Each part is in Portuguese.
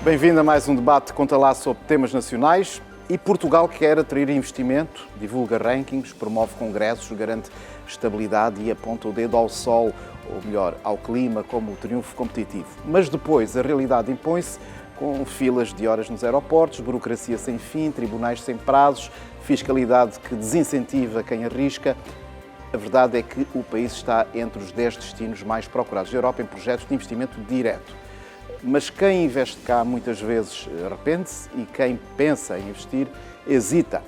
Bem-vindo a mais um debate conta lá sobre temas nacionais. E Portugal quer atrair investimento, divulga rankings, promove congressos, garante estabilidade e aponta o dedo ao sol, ou melhor, ao clima, como o triunfo competitivo. Mas depois a realidade impõe-se com filas de horas nos aeroportos, burocracia sem fim, tribunais sem prazos, fiscalidade que desincentiva quem arrisca. A verdade é que o país está entre os 10 destinos mais procurados da Europa em projetos de investimento direto. Mas quem investe cá muitas vezes arrepende-se e quem pensa em investir hesita.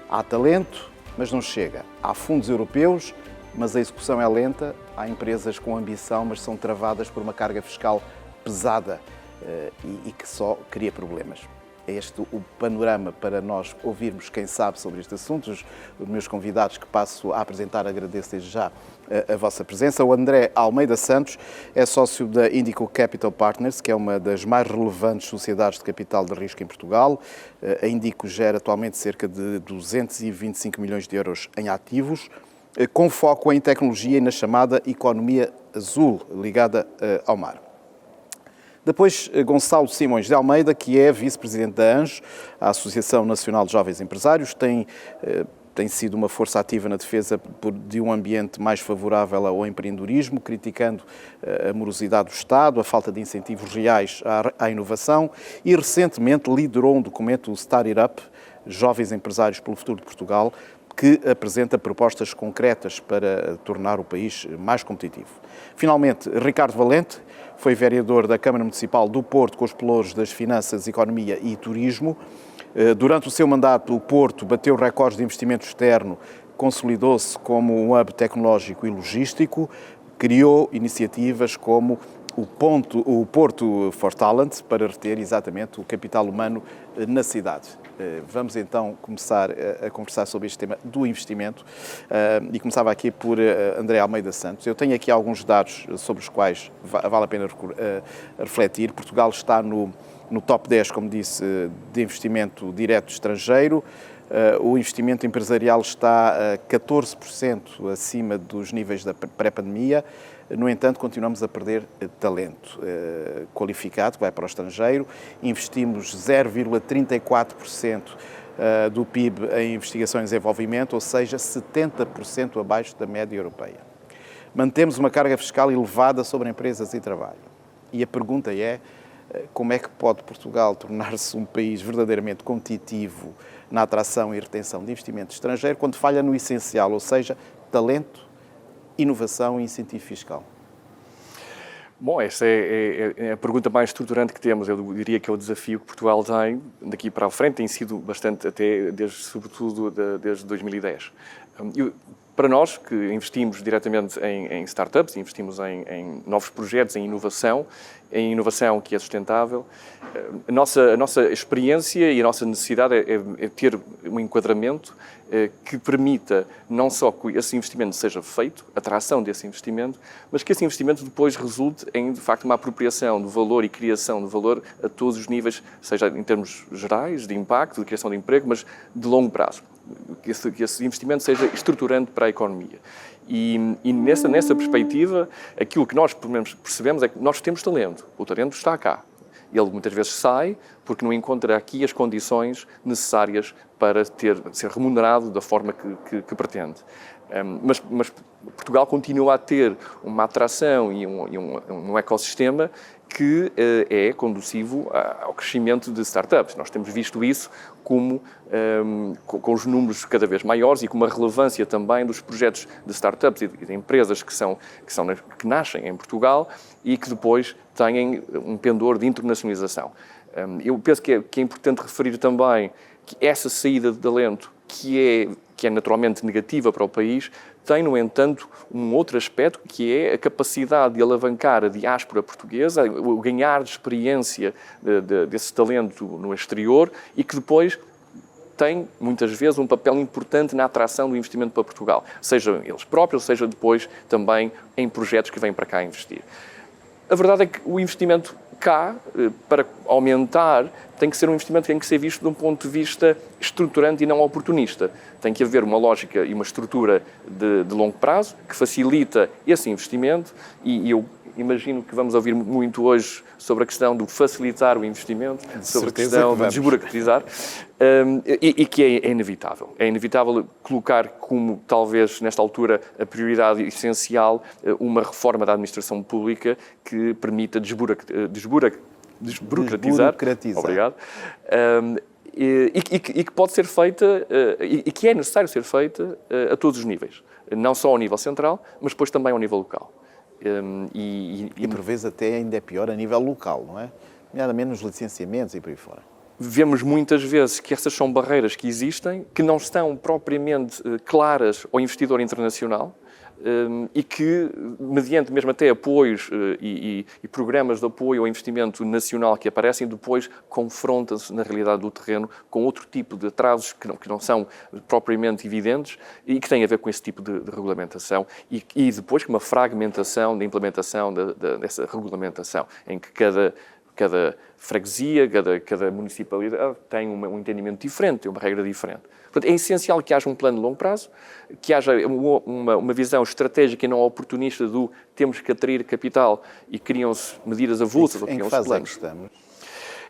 Há talento, mas não chega. Há fundos europeus, mas a execução é lenta. Há empresas com ambição, mas são travadas por uma carga fiscal pesada e que só cria problemas. É este o panorama para nós ouvirmos quem sabe sobre este assunto. Os meus convidados que passo a apresentar, agradeço desde já a vossa presença. O André Almeida Santos é sócio da Indico Capital Partners, que é uma das mais relevantes sociedades de capital de risco em Portugal. A Indico gera atualmente cerca de 225 milhões de euros em ativos, com foco em tecnologia e na chamada economia azul, ligada ao mar. Depois, Gonçalo Simões de Almeida, que é vice-presidente da ANJO, a Associação Nacional de Jovens Empresários, tem sido uma força ativa na defesa de um ambiente mais favorável ao empreendedorismo, criticando a morosidade do Estado, a falta de incentivos reais à inovação e recentemente liderou um documento, o Start It Up, Jovens Empresários pelo Futuro de Portugal, que apresenta propostas concretas para tornar o país mais competitivo. Finalmente, Ricardo Valente foi vereador da Câmara Municipal do Porto com os pelouros das Finanças, Economia e Turismo. Durante o seu mandato, o Porto bateu recordes de investimento externo, consolidou-se como um hub tecnológico e logístico, criou iniciativas como o Porto for Talent, para reter exatamente o capital humano na cidade. Vamos então começar a conversar sobre este tema do investimento e começava aqui por André Almeida Santos. Eu tenho aqui alguns dados sobre os quais vale a pena refletir. Portugal está no top 10, como disse, de investimento direto estrangeiro. O investimento empresarial está a 14% acima dos níveis da pré-pandemia. No entanto, continuamos a perder talento qualificado que vai para o estrangeiro. Investimos 0,34% do PIB em investigação e desenvolvimento, ou seja, 70% abaixo da média europeia. Mantemos uma carga fiscal elevada sobre empresas e trabalho. E a pergunta é, como é que pode Portugal tornar-se um país verdadeiramente competitivo na atração e retenção de investimento estrangeiro quando falha no essencial, ou seja, talento, inovação e incentivo fiscal? Bom, essa é a pergunta mais estruturante que temos. Eu diria que é o desafio que Portugal tem daqui para a frente, tem sido bastante até, sobretudo desde 2010. Para nós, que investimos diretamente em startups, investimos em novos projetos, em inovação que é sustentável, a nossa experiência e a nossa necessidade é ter um enquadramento que permita não só que esse investimento seja feito, a atração desse investimento, mas que esse investimento depois resulte em, de facto, uma apropriação do valor e criação de valor a todos os níveis, seja em termos gerais, de impacto, de criação de emprego, mas de longo prazo. Que esse investimento seja estruturante para a economia. E nessa perspectiva, aquilo que nós percebemos é que nós temos talento. O talento está cá. Ele muitas vezes sai porque não encontra aqui as condições necessárias para ser remunerado da forma que pretende. Mas Portugal continua a ter uma atração e um ecossistema que é conducivo ao crescimento de startups. Nós temos visto isso com os números cada vez maiores e com uma relevância também dos projetos de startups e de empresas que nascem em Portugal e que depois têm um pendor de internacionalização. Eu penso que é importante referir também que essa saída de talento, que é naturalmente negativa para o país, tem, no entanto, um outro aspecto, que é a capacidade de alavancar a diáspora portuguesa, o ganhar de experiência desse talento no exterior e que depois tem, muitas vezes, um papel importante na atração do investimento para Portugal, seja eles próprios, seja depois também em projetos que vêm para cá investir. A verdade é que o investimento cá, para aumentar, tem que ser um investimento que tem que ser visto de um ponto de vista estruturante e não oportunista. Tem que haver uma lógica e uma estrutura de longo prazo que facilita esse investimento e eu imagino que vamos ouvir muito hoje sobre a questão do facilitar o investimento, sobre a questão de desburocratizar, e que é inevitável. É inevitável colocar como, talvez, nesta altura, a prioridade essencial uma reforma da administração pública que permita desburocratizar. Obrigado. E que pode ser feita, e que é necessário ser feita a todos os níveis. Não só ao nível central, mas depois também ao nível local. E por vezes até ainda é pior a nível local, não é? Nomeadamente nos licenciamentos e por aí fora. Vemos muitas vezes que essas são barreiras que existem, que não estão propriamente claras ao investidor internacional, e que, mediante mesmo até apoios e programas de apoio ao investimento nacional que aparecem, depois confrontam-se na realidade do terreno com outro tipo de atrasos que não são propriamente evidentes e que têm a ver com esse tipo de regulamentação e depois com uma fragmentação da implementação dessa regulamentação, em que cada freguesia, cada municipalidade tem um entendimento diferente, tem uma regra diferente. Portanto, é essencial que haja um plano de longo prazo, que haja uma visão estratégica e não oportunista do temos que atrair capital e criam-se medidas avulsas ou criam-se planos. Em que fase é que estamos?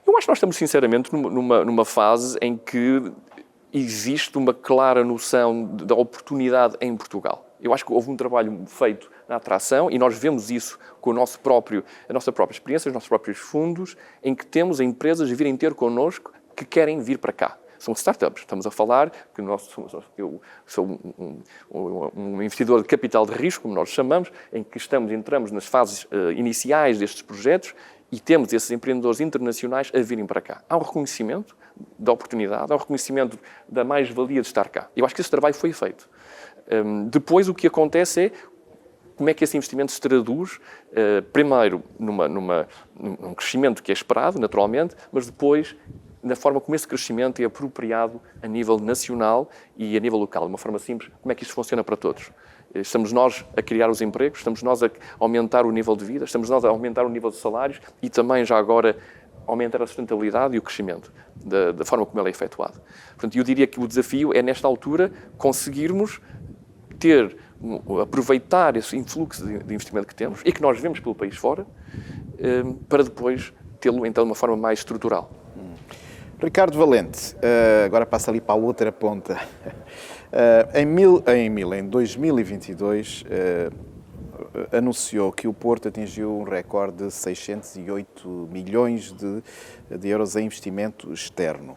Eu acho que nós estamos, sinceramente, numa fase em que existe uma clara noção da oportunidade em Portugal. Eu acho que houve um trabalho feito na atração e nós vemos isso com a nossa própria experiência, os nossos próprios fundos, em que temos empresas a virem ter connosco que querem vir para cá. São startups. Estamos a falar que eu sou um investidor de capital de risco, como nós chamamos, em que entramos nas fases iniciais destes projetos e temos esses empreendedores internacionais a virem para cá. Há um reconhecimento da oportunidade, há um reconhecimento da mais-valia de estar cá. Eu acho que esse trabalho foi feito. Depois, o que acontece é como é que esse investimento se traduz, primeiro, num crescimento que é esperado, naturalmente, mas depois na forma como esse crescimento é apropriado a nível nacional e a nível local. De uma forma simples, como é que isto funciona para todos? Estamos nós a criar os empregos, estamos nós a aumentar o nível de vida, estamos nós a aumentar o nível de salários e também, já agora, aumentar a sustentabilidade e o crescimento da forma como ele é efetuado. Portanto, eu diria que o desafio é, nesta altura, conseguirmos aproveitar esse influxo de investimento que temos e que nós vemos pelo país fora, para depois tê-lo, então, de uma forma mais estrutural. Ricardo Valente, agora passa ali para a outra ponta. Em 2022, anunciou que o Porto atingiu um recorde de 608 milhões de euros em investimento externo.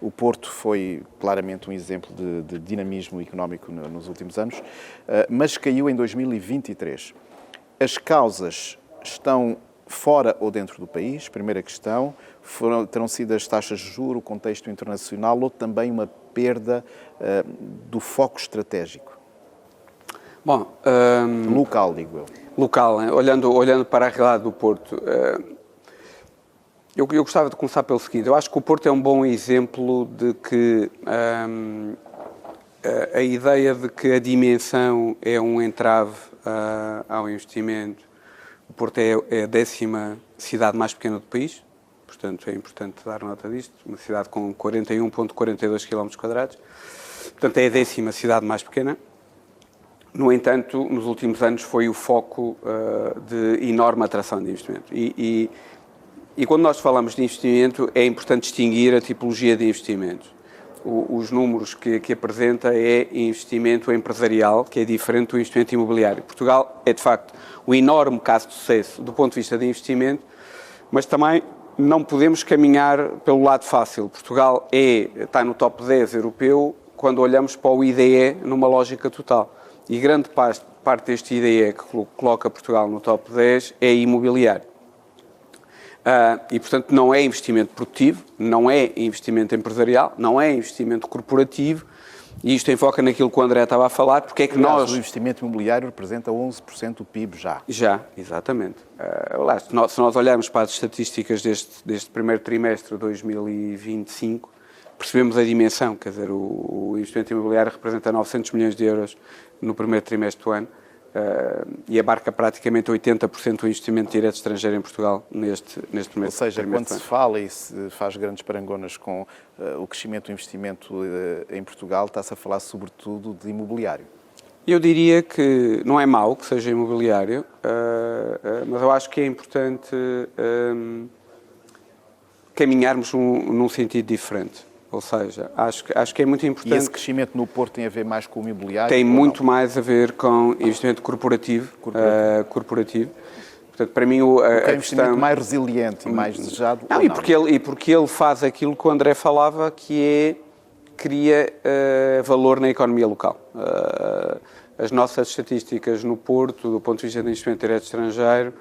O Porto foi claramente um exemplo de dinamismo económico nos últimos anos, mas caiu em 2023. As causas estão fora ou dentro do país? Primeira questão. Terão sido as taxas de juros, o contexto internacional ou também uma perda do foco estratégico? Bom, local, digo eu. Local, hein? Olhando para a realidade do Porto, eu gostava de começar pelo seguinte. Eu acho que o Porto é um bom exemplo de que a ideia de que a dimensão é um entrave ao investimento. O Porto é a 10ª cidade mais pequena do país, portanto é importante dar nota disto, uma cidade com 41,42 km², portanto é a 10ª cidade mais pequena. No entanto, nos últimos anos foi o foco de enorme atração de investimento. E quando nós falamos de investimento, é importante distinguir a tipologia de investimentos. Os números que apresenta é investimento empresarial, que é diferente do investimento imobiliário. Portugal é, de facto, um enorme caso de sucesso do ponto de vista de investimento, mas também não podemos caminhar pelo lado fácil. Portugal está no top 10 europeu quando olhamos para o IDE numa lógica total. E grande parte deste IDE que coloca Portugal no top 10 é imobiliário. E, portanto, não é investimento produtivo, não é investimento empresarial, não é investimento corporativo, e isto enfoca naquilo que o André estava a falar, porque é que nós... O investimento imobiliário representa 11% do PIB já. Já, exatamente. Se nós olharmos para as estatísticas deste primeiro trimestre de 2025, percebemos a dimensão, quer dizer, o investimento imobiliário representa 900 milhões de euros no primeiro trimestre do ano, e abarca praticamente 80% do investimento direto estrangeiro em Portugal neste primeiro. Ou seja, quando se fala e se faz grandes parangonas com o crescimento do investimento em Portugal, está-se a falar sobretudo de imobiliário. Eu diria que não é mau que seja imobiliário, mas eu acho que é importante caminharmos num sentido diferente. Ou seja, acho que é muito importante... E esse crescimento no Porto tem a ver mais com o imobiliário? Tem muito mais a ver com investimento corporativo. Portanto, para mim, é investimento mais resiliente e mais desejado? Não, e porque ele faz aquilo que o André falava, que cria valor na economia local. As nossas estatísticas no Porto, do ponto de vista de investimento direto estrangeiro,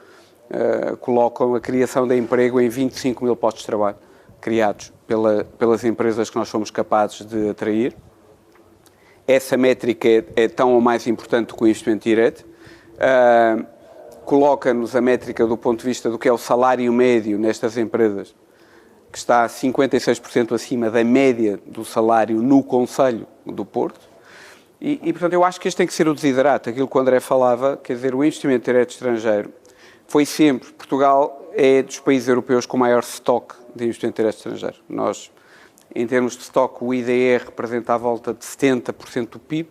colocam a criação de emprego em 25 mil postos de trabalho criados pelas empresas que nós somos capazes de atrair. Essa métrica é tão ou mais importante que o investimento direto. Coloca-nos a métrica do ponto de vista do que é o salário médio nestas empresas, que está 56% acima da média do salário no Concelho do Porto. E, portanto, eu acho que este tem que ser o desiderato. Aquilo que o André falava, quer dizer, o investimento direto estrangeiro foi sempre... Portugal é dos países europeus com maior estoque de investimento direto estrangeiro. Nós, em termos de estoque, o IDR representa à volta de 70% do PIB.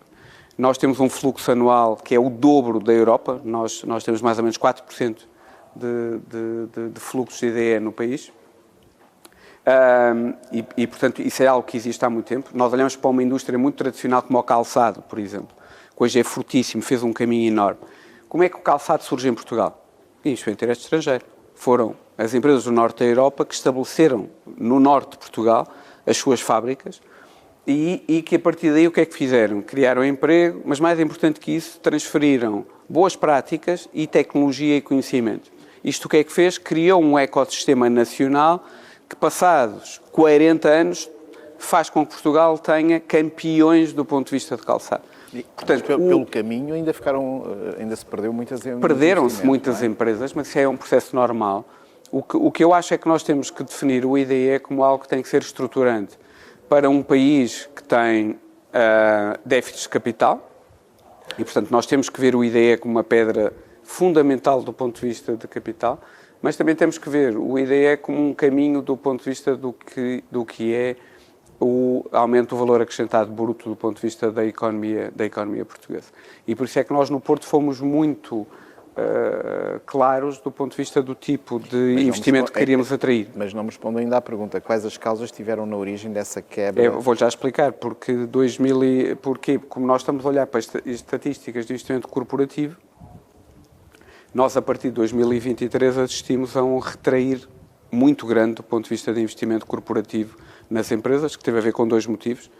Nós temos um fluxo anual que é o dobro da Europa. Nós temos mais ou menos 4% de fluxos de IDR no país. Portanto, isso é algo que existe há muito tempo. Nós olhamos para uma indústria muito tradicional como o calçado, por exemplo, que hoje é fortíssimo, fez um caminho enorme. Como é que o calçado surge em Portugal? Investimento direto estrangeiro. Foram as empresas do norte da Europa que estabeleceram no norte de Portugal as suas fábricas e que a partir daí o que é que fizeram? Criaram emprego, mas mais importante que isso, transferiram boas práticas e tecnologia e conhecimento. Isto o que é que fez? Criou um ecossistema nacional que, passados 40 anos, faz com que Portugal tenha campeões do ponto de vista de calçado. Portanto, pelo caminho ainda se perdeu muitas empresas. Perderam-se muitas empresas, mas isso é um processo normal. O que eu acho é que nós temos que definir o IDE como algo que tem que ser estruturante para um país que tem déficits de capital e, portanto, nós temos que ver o IDE como uma pedra fundamental do ponto de vista de capital, mas também temos que ver o IDE como um caminho do ponto de vista do que é o aumento do valor acrescentado bruto do ponto de vista da economia portuguesa. E por isso é que nós no Porto fomos muito claros do ponto de vista do tipo de investimento que queríamos atrair. Mas não me respondo ainda à pergunta. Quais as causas estiveram na origem dessa quebra? Eu vou já explicar. Porque como nós estamos a olhar para as estatísticas de investimento corporativo, nós a partir de 2023 assistimos a um retrair muito grande do ponto de vista de investimento corporativo nas empresas, que teve a ver com dois motivos.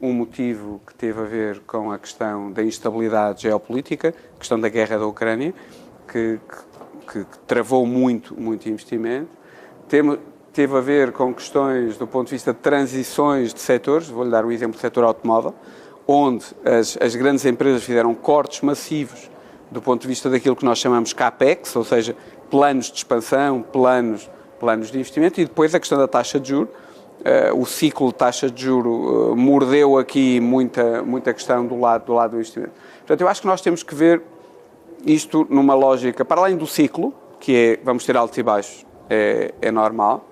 Um motivo que teve a ver com a questão da instabilidade geopolítica, a questão da guerra da Ucrânia, que travou muito investimento. Teve a ver com questões do ponto de vista de transições de setores. Vou-lhe dar o exemplo do setor automóvel, onde as grandes empresas fizeram cortes massivos do ponto de vista daquilo que nós chamamos CAPEX, ou seja, planos de expansão, planos de investimento, e depois a questão da taxa de juros. O ciclo de taxa de juros mordeu aqui muita questão do lado do investimento. Portanto, eu acho que nós temos que ver isto numa lógica, para além do ciclo, que é, vamos ter altos e baixos, é normal.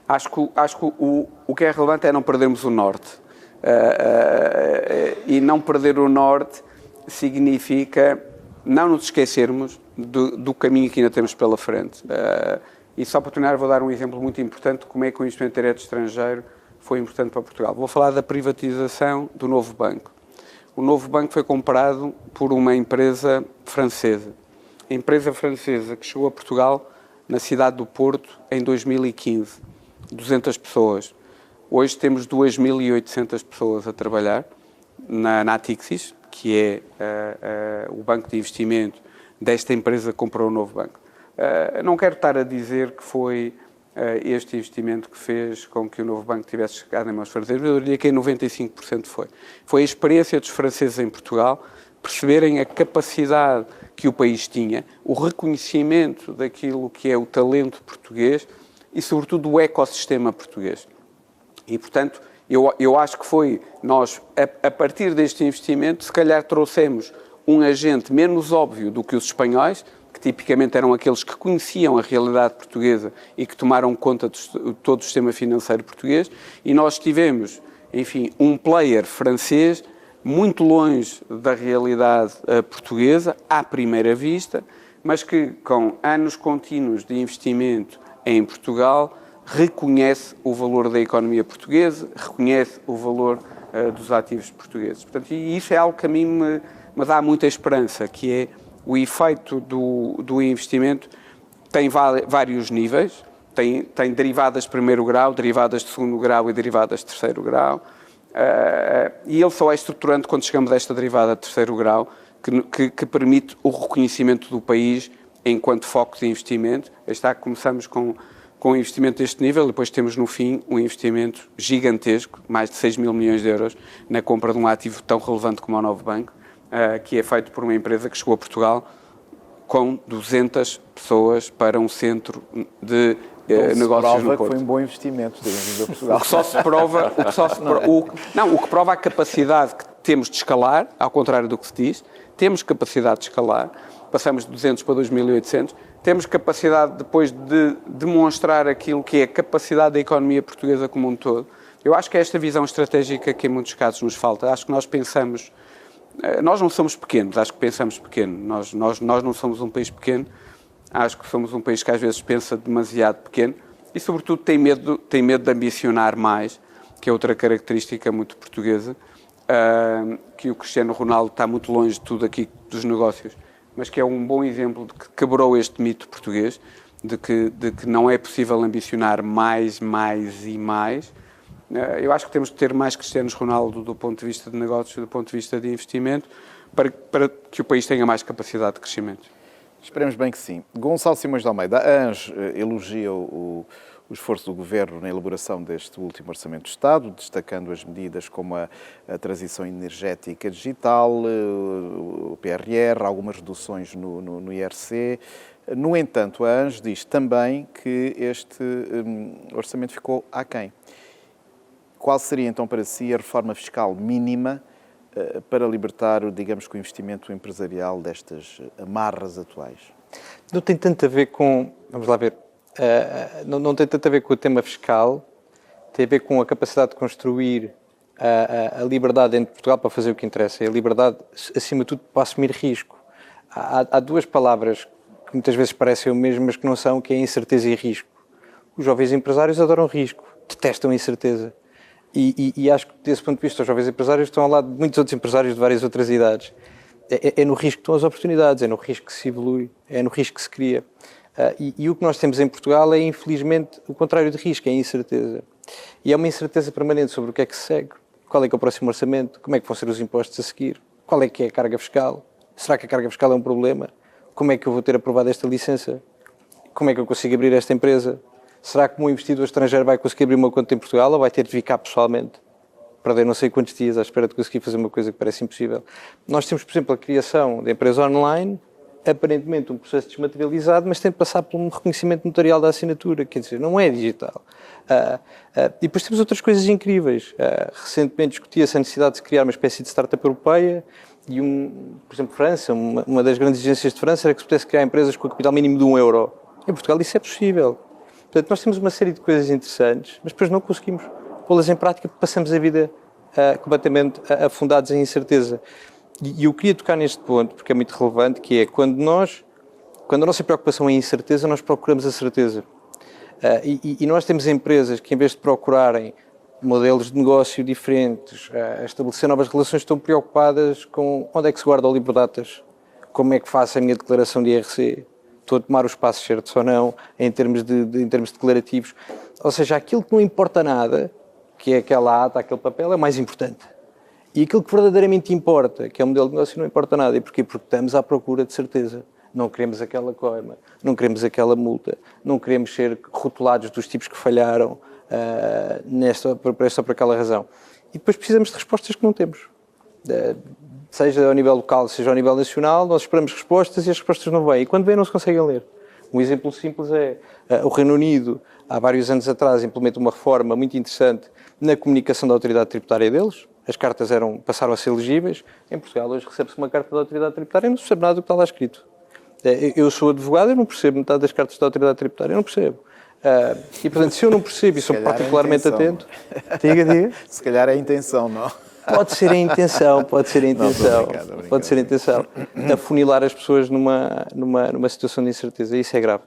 Acho que o que é relevante é não perdermos o norte. E não perder o norte significa não nos esquecermos do caminho que ainda temos pela frente. E só para terminar, vou dar um exemplo muito importante de como é que o investimento direto estrangeiro foi importante para Portugal. Vou falar da privatização do Novo Banco. O Novo Banco foi comprado por uma empresa francesa. A empresa francesa que chegou a Portugal na cidade do Porto em 2015. 200 pessoas. Hoje temos 2.800 pessoas a trabalhar na Natixis, que é o banco de investimento desta empresa que comprou o Novo Banco. Não quero estar a dizer que foi este investimento que fez com que o Novo Banco tivesse chegado em mãos francesas, eu diria que em 95% foi. Foi a experiência dos franceses em Portugal perceberem a capacidade que o país tinha, o reconhecimento daquilo que é o talento português e, sobretudo, o ecossistema português. E, portanto, eu acho que foi nós, a partir deste investimento, se calhar trouxemos um agente menos óbvio do que os espanhóis, que tipicamente eram aqueles que conheciam a realidade portuguesa e que tomaram conta de todo o sistema financeiro português, e nós tivemos, enfim, um player francês muito longe da realidade portuguesa, à primeira vista, mas que, com anos contínuos de investimento em Portugal, reconhece o valor da economia portuguesa, reconhece o valor dos ativos portugueses. Portanto, e isso é algo que a mim me dá muita esperança, que é o efeito do investimento tem vários níveis, tem derivadas de primeiro grau, derivadas de segundo grau e derivadas de terceiro grau, e ele só é estruturante quando chegamos a esta derivada de terceiro grau, que permite o reconhecimento do país enquanto foco de investimento. Começamos com um investimento deste nível, depois temos no fim um investimento gigantesco, mais de 6 mil milhões de euros, na compra de um ativo tão relevante como o Novo Banco, que é feito por uma empresa que chegou a Portugal com 200 pessoas para um centro de negócios no Porto. Foi um bom investimento, digamos, de Portugal. O que prova a capacidade que temos de escalar, ao contrário do que se diz, temos capacidade de escalar, passamos de 200 para 2.800, temos capacidade depois de demonstrar aquilo que é a capacidade da economia portuguesa como um todo. Eu acho que é esta visão estratégica que em muitos casos nos falta. Acho que nós pensamos, nós não somos pequenos, acho que pensamos pequeno. Nós não somos um país pequeno, acho que somos um país que às vezes pensa demasiado pequeno e, sobretudo, tem medo de ambicionar mais, que é outra característica muito portuguesa, que o Cristiano Ronaldo está muito longe de tudo aqui dos negócios, mas que é um bom exemplo de que quebrou este mito português, de que não é possível ambicionar mais e mais. Eu acho que temos que ter mais Cristianos Ronaldo do ponto de vista de negócios e do ponto de vista de investimento para que o país tenha mais capacidade de crescimento. Esperemos bem que sim. Gonçalo Simões de Almeida, a ANJ elogia o esforço do Governo na elaboração deste último Orçamento de Estado, destacando as medidas como a transição energética digital, o PRR, algumas reduções no IRC. No entanto, a ANJ diz também que este orçamento ficou aquém. Qual seria, então, para si a reforma fiscal mínima para libertar, digamos, o investimento empresarial destas amarras atuais? Não tem tanto a ver com... Vamos lá ver. Não tem tanto a ver com o tema fiscal, tem a ver com a capacidade de construir a liberdade dentro de Portugal para fazer o que interessa. É a liberdade, acima de tudo, para assumir risco. Há duas palavras que muitas vezes parecem o mesmo, mas que não são, que é incerteza e risco. Os jovens empresários adoram risco, detestam a incerteza. E acho que, desse ponto de vista, os jovens empresários estão ao lado de muitos outros empresários de várias outras idades. É no risco que estão as oportunidades, é no risco que se evolui, é no risco que se cria. E o que nós temos em Portugal é, infelizmente, o contrário de risco, é a incerteza. E é uma incerteza permanente sobre o que é que se segue, qual é que é o próximo orçamento, como é que vão ser os impostos a seguir, qual é que é a carga fiscal, será que a carga fiscal é um problema, como é que eu vou ter aprovado esta licença, como é que eu consigo abrir esta empresa, será que um investidor estrangeiro vai conseguir abrir uma conta em Portugal ou vai ter de vir cá pessoalmente, perder não sei quantos dias à espera de conseguir fazer uma coisa que parece impossível. Nós temos, por exemplo, a criação de empresa online, aparentemente um processo desmaterializado, mas tem de passar por um reconhecimento notarial da assinatura, quer dizer, não é digital. E depois temos outras coisas incríveis. Recentemente discutia-se a necessidade de se criar uma espécie de startup europeia e, por exemplo, França, uma das grandes exigências de França era que se pudesse criar empresas com a capital mínimo de €1. Em Portugal isso é possível. Portanto, nós temos uma série de coisas interessantes, mas depois não conseguimos pô-las em prática porque passamos a vida completamente afundados em incerteza. E eu queria tocar neste ponto, porque é muito relevante, que é quando a nossa preocupação é a incerteza, nós procuramos a certeza. E nós temos empresas que, em vez de procurarem modelos de negócio diferentes, estabelecer novas relações, estão preocupadas com onde é que se guarda o livro de datas, como é que faço a minha declaração de IRC, estou a tomar os passos certos ou não, em termos declarativos. Ou seja, aquilo que não importa nada, que é aquela ata, aquele papel, é o mais importante. E aquilo que verdadeiramente importa, que é o modelo de negócio, não importa nada. E porquê? Porque estamos à procura de certeza. Não queremos aquela coima, não queremos aquela multa, não queremos ser rotulados dos tipos que falharam por aquela razão. E depois precisamos de respostas que não temos. Seja ao nível local, seja ao nível nacional, nós esperamos respostas e as respostas não vêm. E quando vêm, não se conseguem ler. Um exemplo simples é o Reino Unido, há vários anos atrás, implementa uma reforma muito interessante na comunicação da autoridade tributária deles. As cartas passaram a ser legíveis. Em Portugal, hoje recebe-se uma carta da autoridade tributária e não se percebe nada do que está lá escrito. Eu sou advogado, eu não percebo metade das cartas da autoridade tributária, eu não percebo. E, portanto, se eu não percebo e sou particularmente atento... Diga. Se calhar é a intenção, não? Pode ser a intenção, pode ser a intenção. Não, estou a brincar, Pode ser a intenção. Afunilar as pessoas numa situação de incerteza. Isso é grave.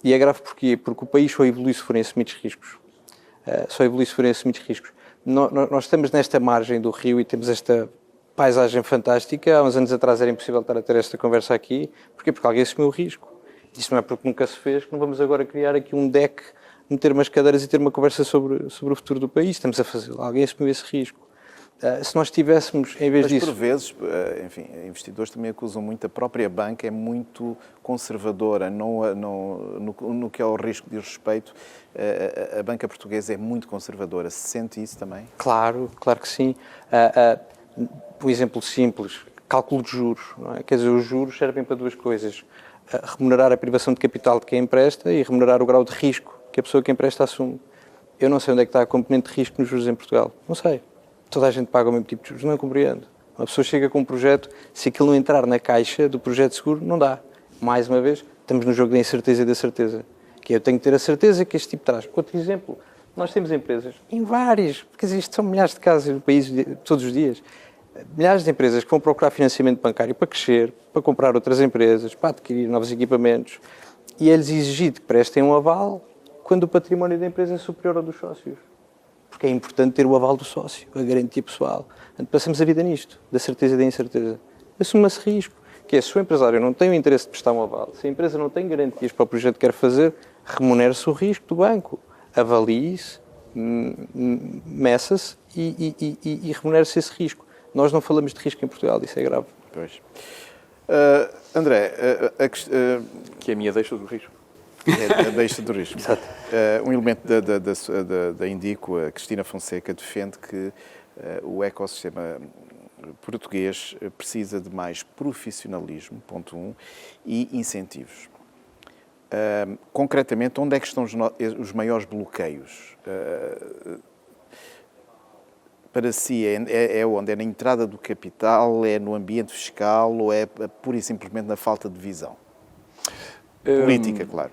E é grave porquê? Porque o país só evolui se forem assumidos riscos. Só evolui se forem assumidos riscos. Nós estamos nesta margem do rio e temos esta paisagem fantástica. Há uns anos atrás era impossível estar a ter esta conversa aqui. Porquê? Porque alguém assumiu o risco. Isso não é porque nunca se fez que não vamos agora criar aqui um deck, meter umas cadeiras e ter uma conversa sobre o futuro do país. Estamos a fazê-lo. Alguém assumiu esse risco. Se nós tivéssemos, em vez disso... Mas por vezes, enfim, investidores também acusam muito, a própria banca é muito conservadora no que ao risco diz respeito. A banca portuguesa é muito conservadora. Se sente isso também? Claro que sim. Um exemplo simples, cálculo de juros. Não é? Quer dizer, os juros servem para duas coisas. Remunerar a privação de capital de quem empresta e remunerar o grau de risco que a pessoa que empresta assume. Eu não sei onde é que está a componente de risco nos juros em Portugal. Não sei. Toda a gente paga o mesmo tipo de juros. Não compreendo. Uma pessoa chega com um projeto, se aquilo não entrar na caixa do projeto seguro, não dá. Mais uma vez, estamos no jogo da incerteza e da certeza. Que eu tenho que ter a certeza que este tipo traz. Outro exemplo, nós temos empresas, em várias, quer dizer, isto são milhares de casos no país todos os dias, milhares de empresas que vão procurar financiamento bancário para crescer, para comprar outras empresas, para adquirir novos equipamentos, e é-lhes exigido que prestem um aval quando o património da empresa é superior ao dos sócios. Porque é importante ter o aval do sócio, a garantia pessoal. Portanto, passamos a vida nisto, da certeza e da incerteza. Assuma-se risco, que é, se o empresário não tem o interesse de prestar um aval, se a empresa não tem garantias para o projeto que quer fazer, remunere-se o risco do banco. Avalie-se, meça-se e remunere-se esse risco. Nós não falamos de risco em Portugal, isso é grave. Pois. André, Que é a minha deixa do risco. a deixa do risco. Exato. Um elemento da Indico, a Cristina Fonseca, defende que o ecossistema português precisa de mais profissionalismo, ponto 1, e incentivos. Concretamente, onde é que estão os maiores bloqueios? Para si, é onde? É na entrada do capital, é no ambiente fiscal ou é pura e simplesmente na falta de visão? Política, claro.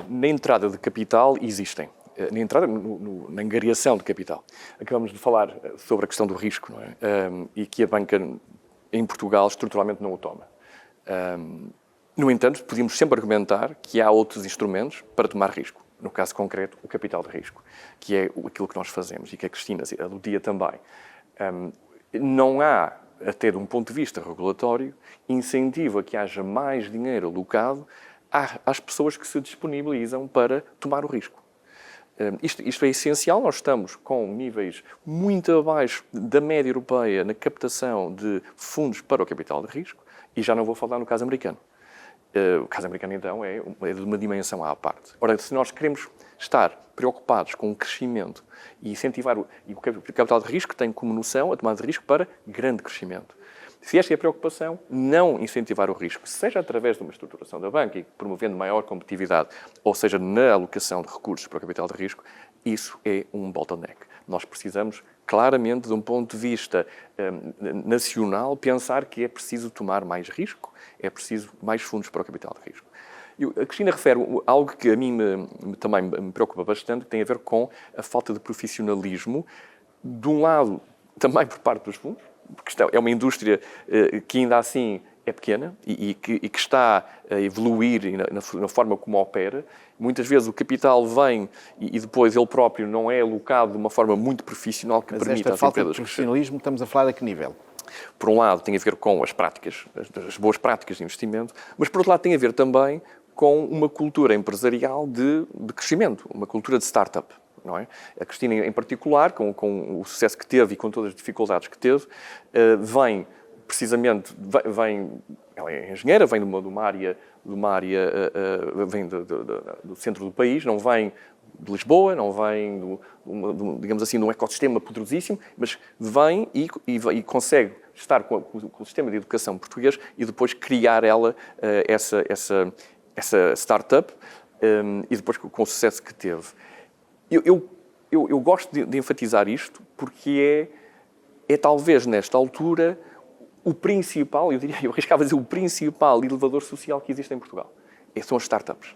Na entrada de capital existem. Na entrada, na angariação de capital. Acabamos de falar sobre a questão do risco, não é? E que a banca em Portugal estruturalmente não o toma. No entanto, podíamos sempre argumentar que há outros instrumentos para tomar risco. No caso concreto, o capital de risco, que é aquilo que nós fazemos e que a Cristina aludia também. Não há, até de um ponto de vista regulatório, incentivo a que haja mais dinheiro alocado às pessoas que se disponibilizam para tomar o risco. Isto é essencial. Nós estamos com níveis muito abaixo da média europeia na captação de fundos para o capital de risco, e já não vou falar no caso americano. O caso americano, então, é de uma dimensão à parte. Ora, se nós queremos estar preocupados com o crescimento e incentivar, e o capital de risco tem como noção a tomada de risco para grande crescimento. Se esta é a preocupação, não incentivar o risco, seja através de uma estruturação da banca e promovendo maior competitividade, ou seja, na alocação de recursos para o capital de risco, isso é um bottleneck. Nós precisamos, claramente, de um ponto de vista nacional, pensar que é preciso tomar mais risco, é preciso mais fundos para o capital de risco. A Cristina refere algo que a mim também me preocupa bastante, que tem a ver com a falta de profissionalismo, de um lado, também por parte dos fundos, porque é uma indústria que ainda assim é pequena e que está a evoluir na forma como opera. Muitas vezes o capital vem e depois ele próprio não é alocado de uma forma muito profissional que permita às empresas crescer. Mas esta falta de profissionalismo, estamos a falar a que nível? Por um lado, tem a ver com as práticas, as boas práticas de investimento, mas por outro lado tem a ver também com uma cultura empresarial de crescimento, uma cultura de startup. Não é? A Cristina, em particular, com o sucesso que teve e com todas as dificuldades que teve, vem precisamente, ela é engenheira, vem de uma área vem do centro do país, não vem de Lisboa, não vem, digamos assim, de um ecossistema poderosíssimo, mas vem e consegue estar com o sistema de educação português e depois criar ela essa startup e depois com o sucesso que teve. Eu gosto de enfatizar isto porque é talvez nesta altura o principal, eu arriscava a dizer o principal elevador social que existe em Portugal. São as startups.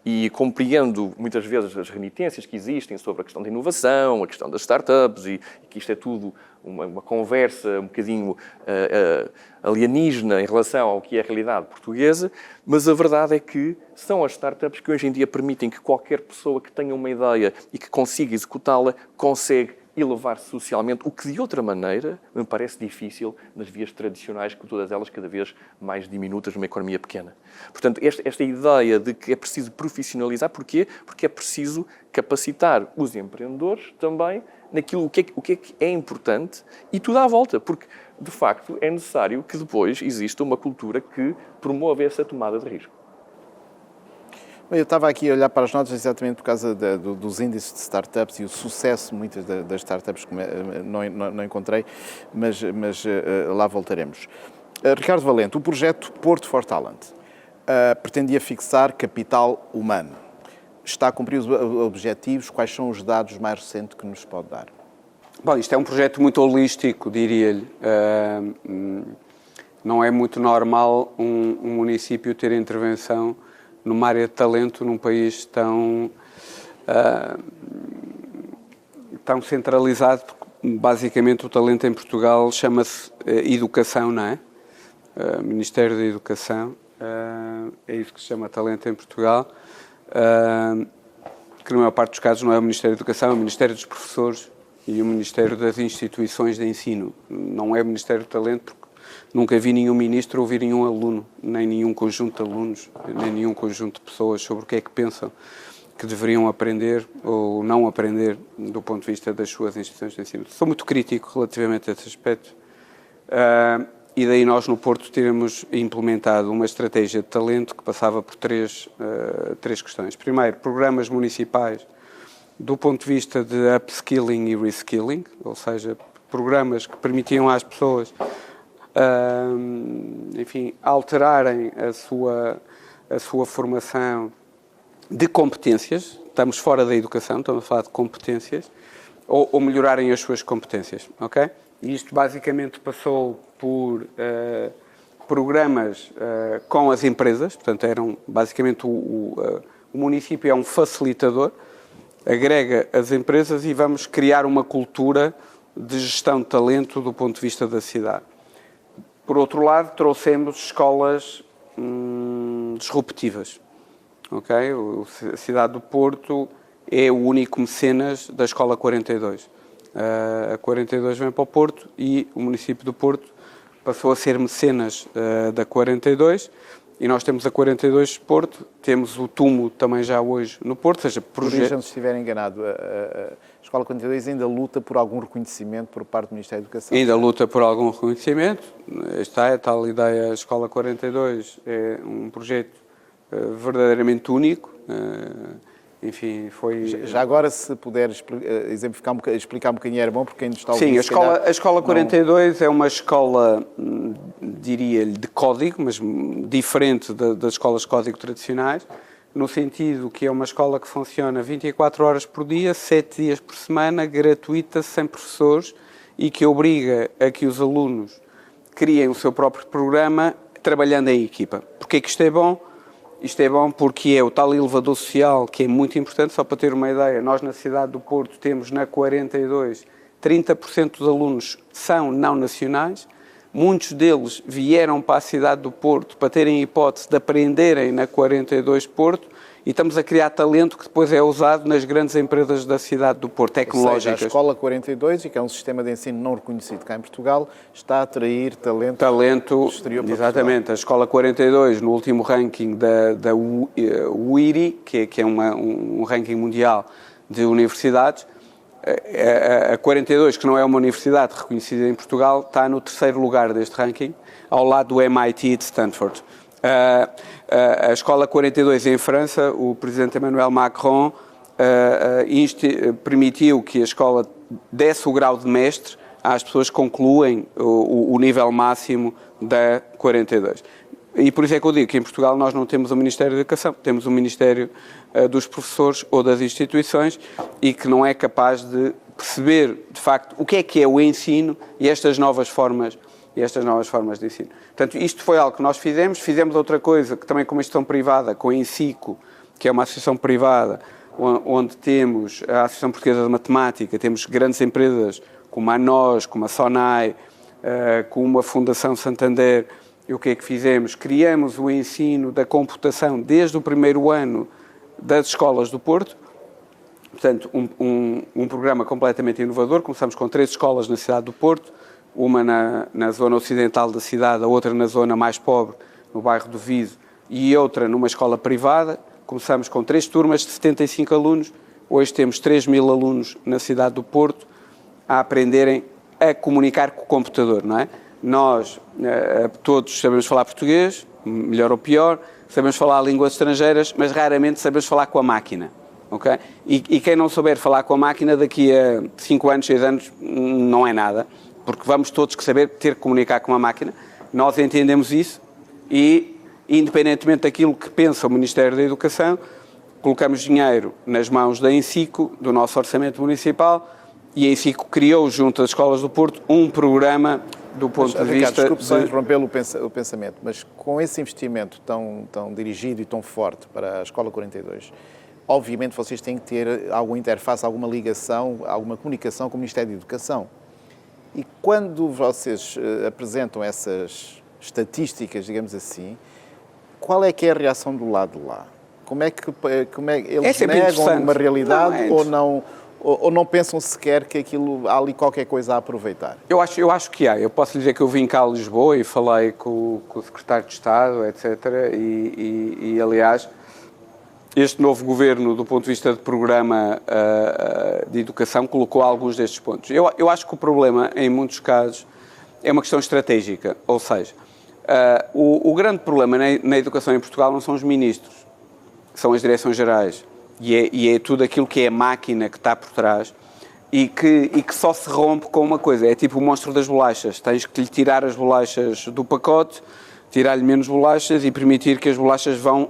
e compreendo muitas vezes as renitências que existem sobre a questão da inovação, a questão das startups e que isto é tudo uma conversa um bocadinho alienígena em relação ao que é a realidade portuguesa, mas a verdade é que são as startups que hoje em dia permitem que qualquer pessoa que tenha uma ideia e que consiga executá-la consegue elevar-se socialmente, o que de outra maneira me parece difícil nas vias tradicionais, que todas elas cada vez mais diminutas numa economia pequena. Portanto, esta ideia de que é preciso profissionalizar, porquê? Porque é preciso capacitar os empreendedores também naquilo o que é importante e tudo à volta, porque de facto é necessário que depois exista uma cultura que promova essa tomada de risco. Eu estava aqui a olhar para as notas exatamente por causa dos índices de startups e o sucesso, muitas das startups que não encontrei, mas lá voltaremos. Ricardo Valente, o projeto Porto for Talent pretendia fixar capital humano. Está a cumprir os objetivos? Quais são os dados mais recentes que nos pode dar? Bom, isto é um projeto muito holístico, diria-lhe. Não é muito normal um município ter intervenção numa área de talento num país tão centralizado, porque basicamente o talento em Portugal chama-se educação, não é? Ministério da Educação, é isso que se chama talento em Portugal, que na maior parte dos casos não é o Ministério da Educação, é o Ministério dos Professores e o Ministério das Instituições de Ensino. Não é o Ministério do Talento, porque nunca vi nenhum ministro ouvir nenhum aluno, nem nenhum conjunto de alunos, nem nenhum conjunto de pessoas sobre o que é que pensam que deveriam aprender ou não aprender do ponto de vista das suas instituições de ensino. Sou muito crítico relativamente a esse aspecto. E daí nós no Porto temos implementado uma estratégia de talento que passava por três questões. Primeiro, programas municipais do ponto de vista de upskilling e reskilling, ou seja, programas que permitiam às pessoas alterarem a sua formação de competências. Estamos fora da educação, estamos a falar de competências, ou melhorarem as suas competências, ok? E isto basicamente passou por programas com as empresas, portanto eram basicamente o município é um facilitador, agrega as empresas e vamos criar uma cultura de gestão de talento do ponto de vista da cidade. Por outro lado, trouxemos escolas disruptivas. Okay? A cidade do Porto é o único mecenas da Escola 42. A 42 vem para o Porto e o município do Porto passou a ser mecenas da 42 e nós temos a 42 Porto, temos o TUMO também já hoje no Porto, ou seja, projetos... Se estiver enganado, a Escola 42 ainda luta por algum reconhecimento por parte do Ministério da Educação. Ainda luta por algum reconhecimento. Esta é a tal ideia, a Escola 42 é um projeto verdadeiramente único. Enfim, foi... Já agora, se puder exemplificar, explicar um bocadinho, era bom, porque quem nos está a ouvir... Sim, a Escola 42 é uma escola, diria-lhe, de código, mas diferente das escolas de código tradicionais, no sentido que é uma escola que funciona 24 horas por dia, 7 dias por semana, gratuita, sem professores, e que obriga a que os alunos criem o seu próprio programa, trabalhando em equipa. Porquê que isto é bom? Isto é bom porque é o tal elevador social que é muito importante. Só para ter uma ideia, nós na cidade do Porto temos na 42 30% dos alunos são não nacionais. Muitos deles vieram para a cidade do Porto para terem a hipótese de aprenderem na 42 Porto e estamos a criar talento que depois é usado nas grandes empresas da cidade do Porto, tecnológicas. Ou seja, a Escola 42, e que é um sistema de ensino não reconhecido cá em Portugal, está a atrair talento do exterior para exatamente. Portugal. A Escola 42, no último ranking da UIRI, que é um ranking mundial de universidades, a 42, que não é uma universidade reconhecida em Portugal, está no 3º lugar deste ranking, ao lado do MIT e de Stanford. A Escola 42 em França, o presidente Emmanuel Macron permitiu que a escola desse o grau de mestre às pessoas que concluem o nível máximo da 42. E por isso é que eu digo que em Portugal nós não temos o Ministério da Educação, temos o Ministério dos Professores ou das instituições e que não é capaz de perceber, de facto, o que é o ensino e estas novas formas de ensino. Portanto, isto foi algo que nós fizemos outra coisa, que também com uma gestão privada, com a Encico, que é uma associação privada, onde temos a Associação Portuguesa de Matemática, temos grandes empresas como a NOS, como a SONAI, como a Fundação Santander. E o que é que fizemos? Criamos o ensino da computação desde o primeiro ano das escolas do Porto. Portanto, um programa completamente inovador. Começamos com 3 escolas na cidade do Porto, uma na zona ocidental da cidade, a outra na zona mais pobre, no bairro do Viso, e outra numa escola privada. Começamos com 3 turmas de 75 alunos. Hoje temos 3.000 alunos na cidade do Porto a aprenderem a comunicar com o computador, não é? Nós todos sabemos falar português, melhor ou pior, sabemos falar línguas estrangeiras, mas raramente sabemos falar com a máquina, ok? E quem não souber falar com a máquina daqui a 5 anos, 6 anos, não é nada, porque vamos todos saber ter que comunicar com a máquina. Nós entendemos isso e, independentemente daquilo que pensa o Ministério da Educação, colocamos dinheiro nas mãos da ENSICO, do nosso orçamento municipal, e a ENSICO criou, junto às escolas do Porto, um programa do ponto de vista... Desculpe só interromper o pensamento, mas com esse investimento tão dirigido e tão forte para a Escola 42, obviamente vocês têm que ter alguma interface, alguma ligação, alguma comunicação com o Ministério da Educação. E quando vocês apresentam essas estatísticas, digamos assim, qual é que é a reação do lado de lá? Como é que eles negam uma realidade ou não pensam sequer que há ali qualquer coisa a aproveitar? Eu acho que há. Eu posso dizer que eu vim cá a Lisboa e falei com o Secretário de Estado, etc. E aliás, este novo governo, do ponto de vista de programa de educação, colocou alguns destes pontos. Eu acho que o problema, em muitos casos, é uma questão estratégica. Ou seja, o grande problema na educação em Portugal não são os ministros, são as direções gerais. E é tudo aquilo que é a máquina que está por trás e que só se rompe com uma coisa. É tipo o monstro das bolachas. Tens que lhe tirar as bolachas do pacote, tirar-lhe menos bolachas e permitir que as bolachas vão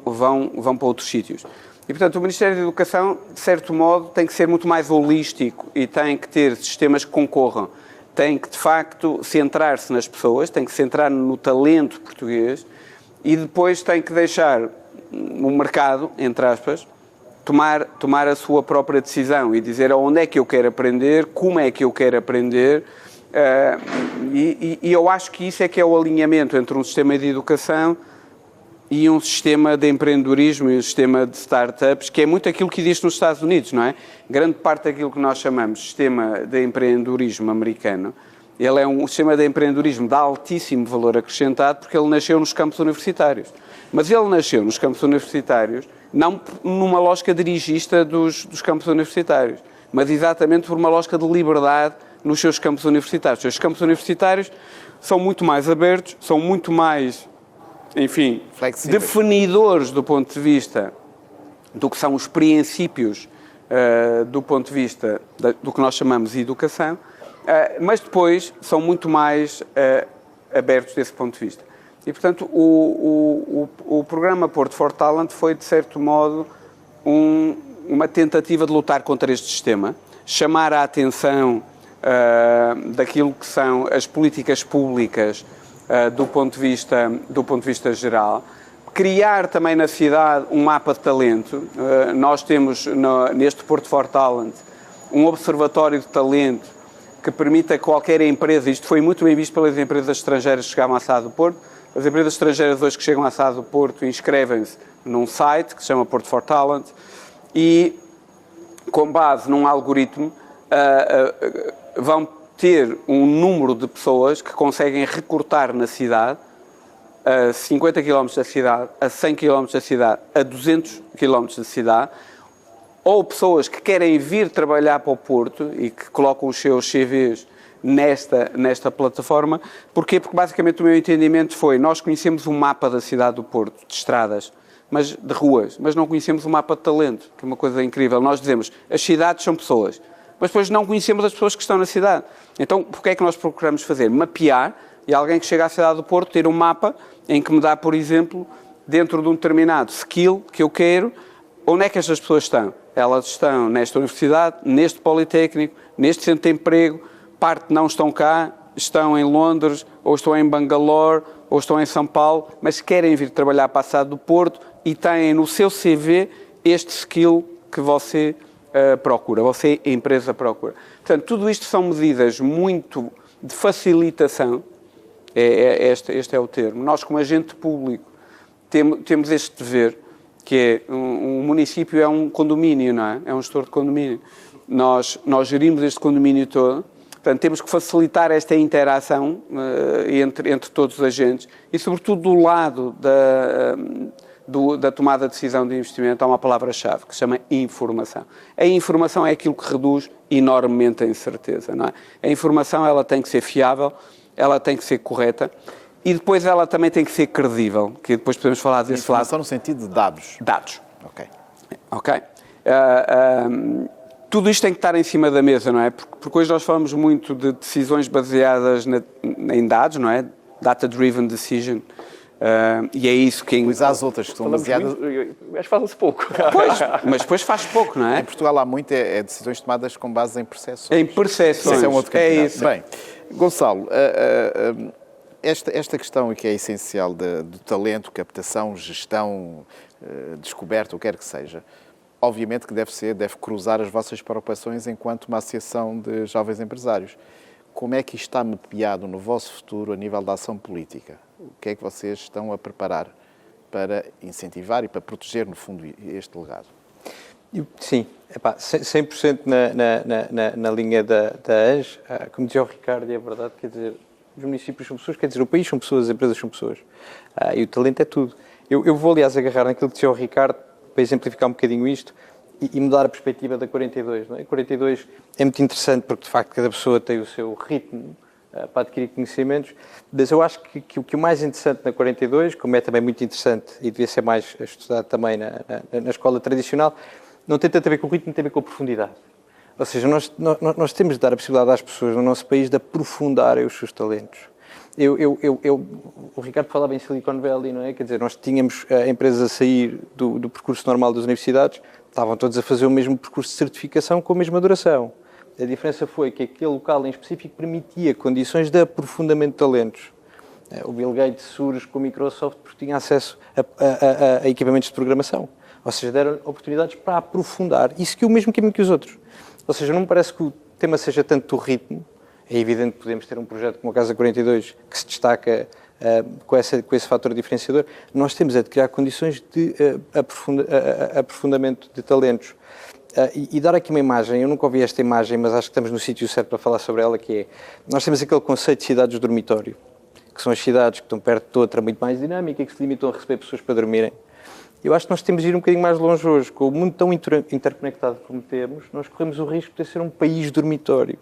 para outros sítios. E, portanto, o Ministério da Educação, de certo modo, tem que ser muito mais holístico e tem que ter sistemas que concorram. Tem que, de facto, centrar-se nas pessoas, tem que centrar no talento português e depois tem que deixar o mercado, entre aspas, tomar a sua própria decisão e dizer onde é que eu quero aprender, como é que eu quero aprender, e eu acho que isso é que é o alinhamento entre um sistema de educação e um sistema de empreendedorismo e um sistema de startups, que é muito aquilo que existe nos Estados Unidos, não é? Grande parte daquilo que nós chamamos de sistema de empreendedorismo americano, ele é um sistema de empreendedorismo de altíssimo valor acrescentado porque ele nasceu nos campos universitários. Mas ele nasceu nos campos universitários não numa lógica dirigista dos campos universitários, mas exatamente por uma lógica de liberdade nos seus campos universitários. Os seus campos universitários são muito mais abertos, são muito mais, enfim, flexíveis, definidores do ponto de vista do que são os princípios do ponto de vista do que nós chamamos de educação, mas depois são muito mais abertos desse ponto de vista. E, portanto, o programa Porto for Talent foi, de certo modo, uma tentativa de lutar contra este sistema, chamar a atenção daquilo que são as políticas públicas do ponto de vista geral, criar também na cidade um mapa de talento. Nós temos neste Porto for Talent um observatório de talento que permite a qualquer empresa, isto foi muito bem visto pelas empresas estrangeiras que chegavam à cidade do Porto. As empresas estrangeiras hoje que chegam à cidade do Porto inscrevem-se num site que se chama Porto for Talent e, com base num algoritmo, vão ter um número de pessoas que conseguem recrutar na cidade a 50 km da cidade, a 100 km da cidade, a 200 km da cidade, ou pessoas que querem vir trabalhar para o Porto e que colocam os seus CVs nesta plataforma. Porquê? Porque basicamente o meu entendimento foi, nós conhecemos um mapa da cidade do Porto, de estradas, de ruas, mas não conhecemos o mapa de talento, que é uma coisa incrível. Nós dizemos, as cidades são pessoas, mas depois não conhecemos as pessoas que estão na cidade. Então, porquê é que nós procuramos fazer? Mapear, e alguém que chega à cidade do Porto ter um mapa em que me dá, por exemplo, dentro de um determinado skill que eu quero, onde é que estas pessoas estão? Elas estão nesta universidade, neste politécnico, neste centro de emprego, parte não estão cá, estão em Londres, ou estão em Bangalore, ou estão em São Paulo, mas querem vir trabalhar para a cidade do Porto e têm no seu CV este skill que você procura, você, a empresa, procura. Portanto, tudo isto são medidas muito de facilitação, este é o termo. Nós, como agente público, temos este dever, que é, um município é um condomínio, não é? É um gestor de condomínio. Nós gerimos este condomínio todo, portanto, temos que facilitar esta interação entre todos os agentes e, sobretudo, do lado da tomada de decisão de investimento, há uma palavra-chave que se chama informação. A informação é aquilo que reduz enormemente a incerteza, não é? A informação, ela tem que ser fiável, ela tem que ser correta e depois ela também tem que ser credível, que depois podemos falar desse lado. Informação no sentido de dados. Dados. Ok. Tudo isto tem que estar em cima da mesa, não é? Porque hoje nós falamos muito de decisões baseadas em dados, não é? Data-driven decision. E é isso que... Pois há as outras que são baseadas... Mas fala-se pouco. Pois, mas depois faz pouco, não é? Em Portugal há muito decisões tomadas com base em percepções. Em percepções. Isso é um outro campeonato. É isso. Bem, Gonçalo, esta questão que é essencial do talento, captação, gestão, descoberta, o que quer que seja, obviamente que deve cruzar as vossas preocupações enquanto uma associação de jovens empresários. Como é que isto está mapeado no vosso futuro a nível da ação política? O que é que vocês estão a preparar para incentivar e para proteger, no fundo, este legado? Sim, 100% na linha da ANJ, como dizia o Ricardo, e é verdade, quer dizer, os municípios são pessoas, quer dizer, o país são pessoas, as empresas são pessoas, e o talento é tudo. Eu vou, aliás, agarrar naquilo que dizia o Ricardo, para exemplificar um bocadinho isto, e mudar a perspectiva da 42. Não é? A 42 é muito interessante porque, de facto, cada pessoa tem o seu ritmo para adquirir conhecimentos, mas eu acho que o mais interessante na 42, como é também muito interessante e devia ser mais estudado também na escola tradicional, não tem tanto a ver com o ritmo, tem a ver com a profundidade. Ou seja, nós temos de dar a possibilidade às pessoas no nosso país de aprofundarem os seus talentos. O Ricardo falava em Silicon Valley, não é? Quer dizer, nós tínhamos empresas a sair do percurso normal das universidades, estavam todos a fazer o mesmo percurso de certificação com a mesma duração. A diferença foi que aquele local em específico permitia condições de aprofundamento de talentos. O Bill Gates surge com a Microsoft porque tinha acesso a equipamentos de programação. Ou seja, deram oportunidades para aprofundar. Isso que é o mesmo caminho que os outros. Ou seja, não me parece que o tema seja tanto do ritmo. É evidente que podemos ter um projeto como a Casa 42 que se destaca com esse fator diferenciador. Nós temos de criar condições de aprofundamento de talentos. E dar aqui uma imagem, eu nunca ouvi esta imagem, mas acho que estamos no sítio certo para falar sobre ela, que é, nós temos aquele conceito de cidades de dormitório, que são as cidades que estão perto de outra muito mais dinâmica e que se limitam a receber pessoas para dormirem. Eu acho que nós temos de ir um bocadinho mais longe hoje. Com o mundo tão interconectado como temos, nós corremos o risco de ser um país dormitório,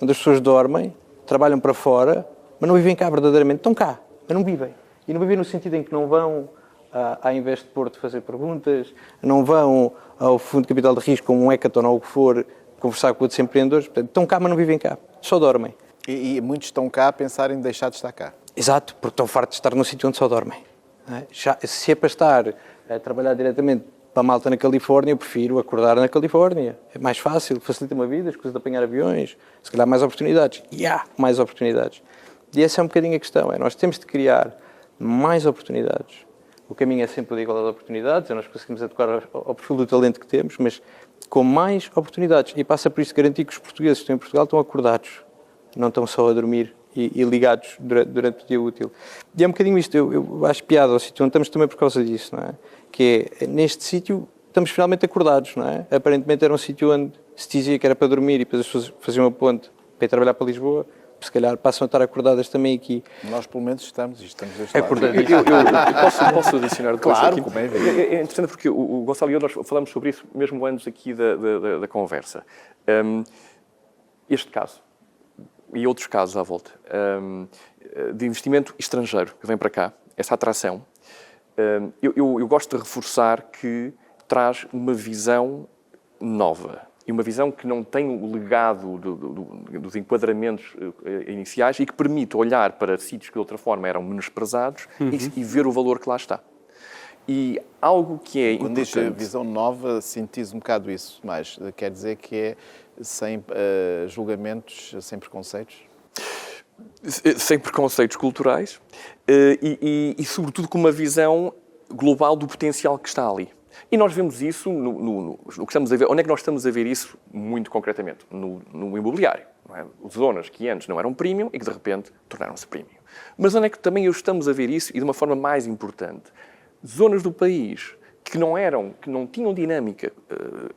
onde as pessoas dormem, trabalham para fora, mas não vivem cá verdadeiramente. Estão cá, mas não vivem. E não vivem no sentido em que não vão à Invest Porto fazer perguntas, não vão ao Fundo de Capital de Risco, ou um hackathon ou o que for, conversar com outros empreendedores. Portanto, estão cá, mas não vivem cá. Só dormem. E muitos estão cá a pensar em deixar de estar cá. Exato, porque estão fartos de estar num sítio onde só dormem. Não é? Se é para estar a trabalhar diretamente para a malta na Califórnia, eu prefiro acordar na Califórnia. É mais fácil, facilita-me a vida, as coisas de apanhar aviões, se calhar mais oportunidades. E há mais oportunidades. E essa é um bocadinho a questão, nós temos de criar mais oportunidades. O caminho é sempre o de igualdade de oportunidades, nós conseguimos adequar ao perfil do talento que temos, mas com mais oportunidades. E passa por isso garantir que os portugueses que estão em Portugal estão acordados, não estão só a dormir e ligados durante o dia útil. E é um bocadinho isto, eu acho piada ao sítio onde estamos também por causa disso, não é? Que é, neste sítio, estamos finalmente acordados, não é? Aparentemente era um sítio onde se dizia que era para dormir e depois as pessoas faziam uma ponte para ir trabalhar para Lisboa, se calhar passam a estar acordadas também aqui. Nós, pelo menos, estamos deste lado. Acordadíssimos. Posso adicionar depois claro, aqui? Como é interessante porque o Gonçalo e eu, nós falamos sobre isso mesmo antes aqui da conversa. Este caso e outros casos à volta de investimento estrangeiro que vem para cá, essa atração, eu gosto de reforçar que traz uma visão nova. E uma visão que não tem o legado dos enquadramentos iniciais e que permite olhar para sítios que de outra forma eram menosprezados e ver o valor que lá está. E algo que é Quando importante... diz visão nova, sintetizo um bocado isso, mas quer dizer que é sem julgamentos, sem preconceitos? Sem preconceitos culturais e, sobretudo, com uma visão global do potencial que está ali. E nós vemos isso no que estamos a ver. Onde é que nós estamos a ver isso muito concretamente? No imobiliário. Não é? Zonas que antes não eram premium e que de repente tornaram-se premium. Mas onde é que também estamos a ver isso e de uma forma mais importante? Zonas do país que não tinham dinâmica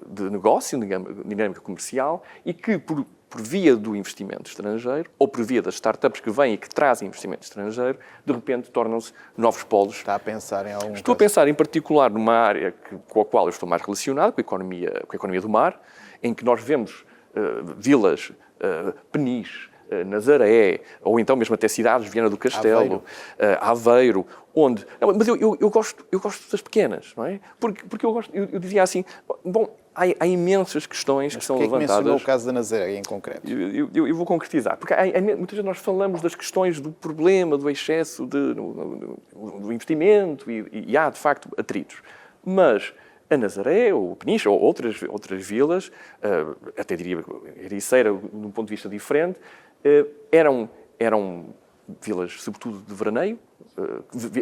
de negócio, dinâmica comercial e que por via do investimento estrangeiro ou por via das startups que vêm e que trazem investimento estrangeiro, de repente tornam-se novos polos. Está a pensar em algum Estou a pensar em particular numa área com a qual eu estou mais relacionado, com a economia do mar, em que nós vemos vilas, Peniche, Nazaré, ou então mesmo até cidades, Viana do Castelo, Aveiro, onde... Mas eu gosto das pequenas, não é? Porque eu dizia assim, bom, há imensas questões que são levantadas. Mas mencionou o caso da Nazaré em concreto? Eu vou concretizar, porque muitas vezes nós falamos das questões do problema, do excesso do investimento e há, de facto, atritos. Mas a Nazaré, ou Peniche, ou outras vilas, até diria Ericeira, de um ponto de vista diferente, eram vilas, sobretudo de veraneio,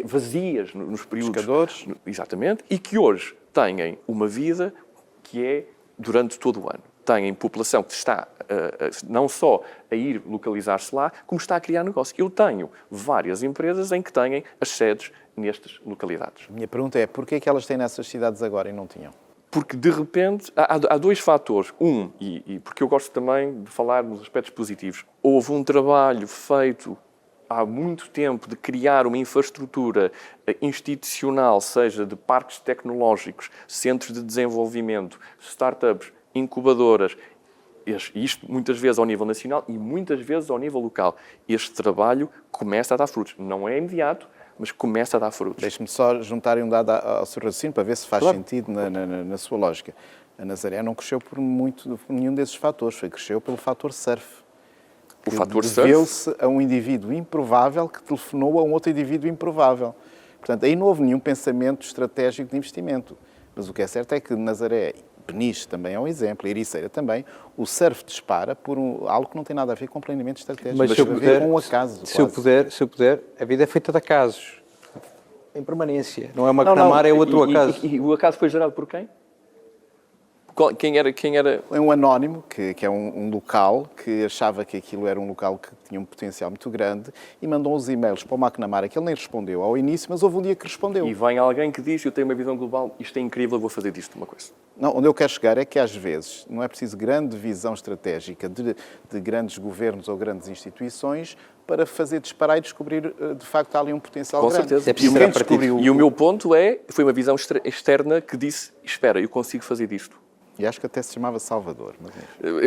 vazias nos períodos... Pescadores. Exatamente, e que hoje têm uma vida que é durante todo o ano. Têm população que está não só a ir localizar-se lá, como está a criar negócio. Eu tenho várias empresas em que têm as sedes nestas localidades. A minha pergunta é, porquê é que elas têm nessas cidades agora e não tinham? Porque, de repente, há dois fatores. E porque eu gosto também de falar nos aspectos positivos. Houve um trabalho feito há muito tempo de criar uma infraestrutura institucional, seja de parques tecnológicos, centros de desenvolvimento, startups, incubadoras, isto muitas vezes ao nível nacional e muitas vezes ao nível local. Este trabalho começa a dar frutos. Não é imediato, mas começa a dar frutos. Deixe-me só juntar um dado ao seu raciocínio para ver se faz sentido na sua lógica. A Nazaré não cresceu por nenhum desses fatores, cresceu pelo fator surf. O fator surf deveu-se a um indivíduo improvável que telefonou a um outro indivíduo improvável. Portanto, aí não houve nenhum pensamento estratégico de investimento. Mas o que é certo é que Nazaré, Peniche também é um exemplo, Ericeira também, o surf dispara por algo que não tem nada a ver com planeamento estratégico. Mas se eu puder, com um acaso, se eu puder, a vida é feita de acasos. Em permanência. Não é uma McNamara, é outro acaso. E o acaso foi gerado por quem? Quem era? É um anónimo, que é um local, que achava que aquilo era um local que tinha um potencial muito grande e mandou uns e-mails para o McNamara, que ele nem respondeu ao início, mas houve um dia que respondeu. E vem alguém que diz, eu tenho uma visão global, isto é incrível, eu vou fazer disto uma coisa. Não, onde eu quero chegar é que às vezes não é preciso grande visão estratégica de grandes governos ou grandes instituições para fazer disparar e descobrir, de facto, há ali um potencial grande. Com certeza. É preciso ser descobriu. E o meu ponto foi uma visão externa que disse, espera, eu consigo fazer disto. E acho que até se chamava Salvador. Mas...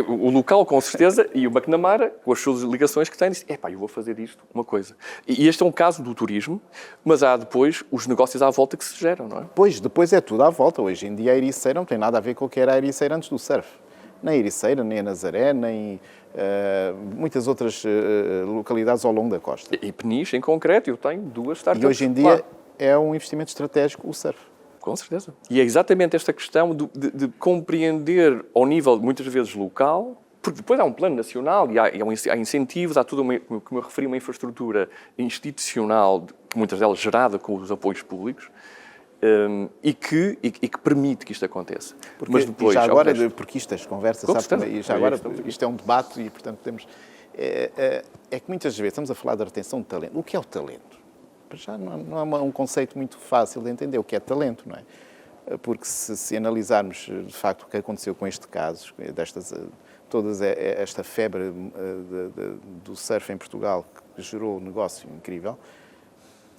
O local, com certeza, e o McNamara, com as suas ligações que tem, disse, eu vou fazer disto uma coisa. E este é um caso do turismo, mas há depois os negócios à volta que se geram, não é? Pois, depois é tudo à volta. Hoje em dia a Ericeira não tem nada a ver com o que era a Ericeira antes do surf. Nem a Ericeira, nem a Nazaré, nem muitas outras localidades ao longo da costa. E Peniche, em concreto, eu tenho 2 startups. E hoje em dia é um investimento estratégico o surf. Com certeza. E é exatamente esta questão de compreender ao nível, muitas vezes, local, porque depois há um plano nacional e há incentivos, há tudo, como eu referi, uma infraestrutura institucional, muitas delas gerada com os apoios públicos, e que permite que isto aconteça. Porque, mas depois, e já agora, porque estas conversas, sabe, e já agora, isto é um debate e, portanto, temos... É que muitas vezes estamos a falar da retenção de talento. O que é o talento? Já não é um conceito muito fácil de entender o que é talento, não é? Porque se analisarmos, de facto, o que aconteceu com este caso, esta febre do surf em Portugal, que gerou um negócio incrível,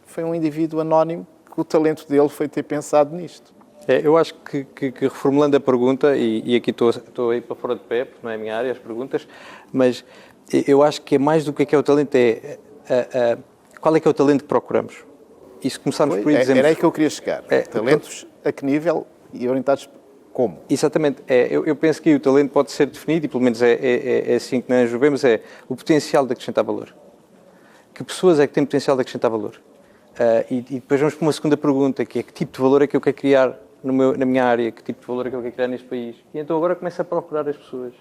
foi um indivíduo anónimo que o talento dele foi ter pensado nisto. Eu acho que reformulando a pergunta, e aqui estou aí para fora de pé, porque não é a minha área, as perguntas, mas eu acho que é mais do que é o talento, qual é que é o talento que procuramos? E se começarmos por aí dizemos... Era aí que eu queria chegar. Talentos a que nível e orientados como? Exatamente. Eu penso que o talento pode ser definido, e pelo menos é assim que nós o vemos, é o potencial de acrescentar valor. Que pessoas é que têm potencial de acrescentar valor? E depois vamos para uma segunda pergunta, que é que tipo de valor é que eu quero criar na minha área? Que tipo de valor é que eu quero criar neste país? E então agora começo a procurar as pessoas.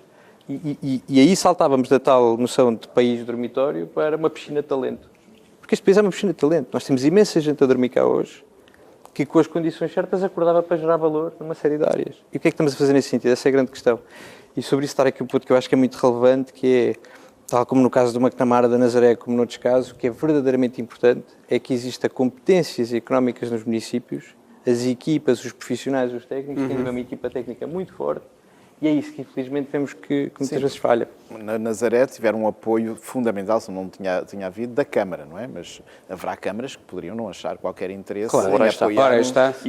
E aí saltávamos da tal noção de país dormitório para uma piscina de talento. Porque este país é uma piscina de talento. Nós temos imensa gente a dormir cá hoje que com as condições certas acordava para gerar valor numa série de áreas. E o que é que estamos a fazer nesse sentido? Essa é a grande questão. E sobre isso estar aqui um ponto que eu acho que é muito relevante, que é, tal como no caso do McNamara, da Nazaré, como noutros casos, o que é verdadeiramente importante é que exista competências económicas nos municípios, as equipas, os profissionais, os técnicos, têm uma equipa técnica muito forte, e é isso que infelizmente vemos que muitas vezes falha. Na Nazaré tiveram um apoio fundamental, se não tinha havido, da Câmara, não é? Mas haverá câmaras que poderiam não achar qualquer interesse em apoiar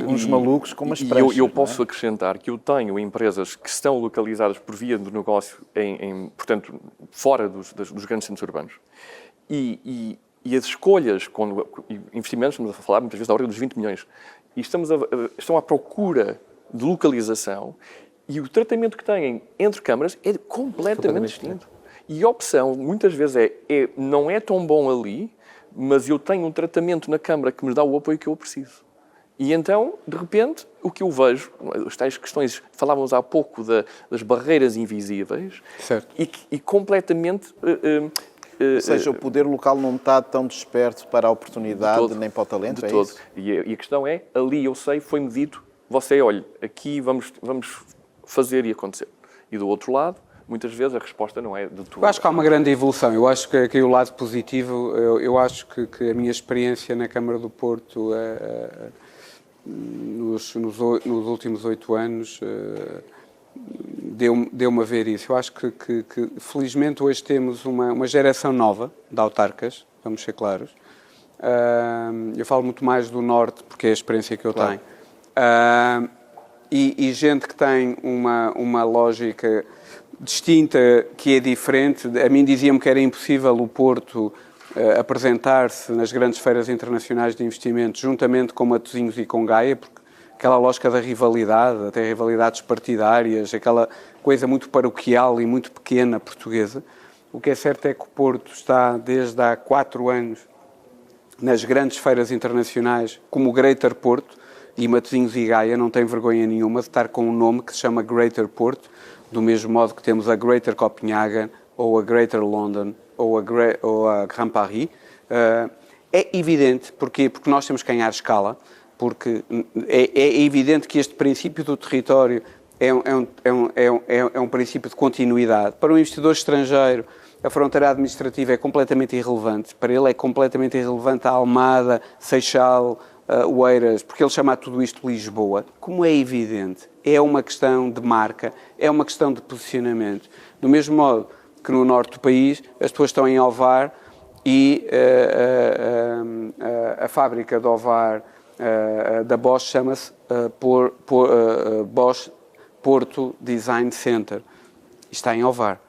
uns malucos com umas pranchas. E eu posso acrescentar que eu tenho empresas que estão localizadas por via do negócio, portanto, fora dos grandes centros urbanos. E as escolhas, quando investimentos, estamos a falar muitas vezes da ordem dos 20 milhões, e estão à procura de localização. E o tratamento que têm entre câmaras é completamente distinto. E a opção, muitas vezes, não é tão bom ali, mas eu tenho um tratamento na câmara que me dá o apoio que eu preciso. E então, de repente, o que eu vejo, as tais questões, falávamos há pouco das barreiras invisíveis, certo. E completamente... Ou seja, o poder local não está tão desperto para a oportunidade nem para o talento, todo. Isso? E a questão é, ali eu sei, foi-me dito, você, olha, aqui vamos fazer e acontecer. E do outro lado, muitas vezes a resposta não é de tudo. Eu acho que há uma grande evolução. Eu acho que aqui o lado positivo, eu acho que a minha experiência na Câmara do Porto nos últimos 8 anos deu-me a ver isso. Eu acho que felizmente hoje temos uma geração nova de autarcas, vamos ser claros. Eu falo muito mais do Norte, porque é a experiência que eu tenho. E gente que tem uma lógica distinta, que é diferente. A mim diziam-me que era impossível o Porto apresentar-se nas grandes feiras internacionais de investimento juntamente com Matosinhos e com Gaia, porque aquela lógica da rivalidade, até rivalidades partidárias, aquela coisa muito paroquial e muito pequena portuguesa. O que é certo é que o Porto está desde há 4 anos nas grandes feiras internacionais como o Greater Porto, e Matosinhos e Gaia não têm vergonha nenhuma de estar com um nome que se chama Greater Porto, do mesmo modo que temos a Greater Copenhagen, ou a Greater London, ou a Grand Paris. É evidente, porquê? Porque nós temos que ganhar escala, porque é evidente que este princípio do território é um princípio de continuidade. Para um investidor estrangeiro, a fronteira administrativa é completamente irrelevante. Para ele é completamente irrelevante a Almada, Seixal, Oeiras, porque ele chama tudo isto Lisboa. Como é evidente, é uma questão de marca, é uma questão de posicionamento. Do mesmo modo que no norte do país as pessoas estão em Ovar e a fábrica de Ovar da Bosch chama-se Bosch Porto Design Center. Está em Ovar,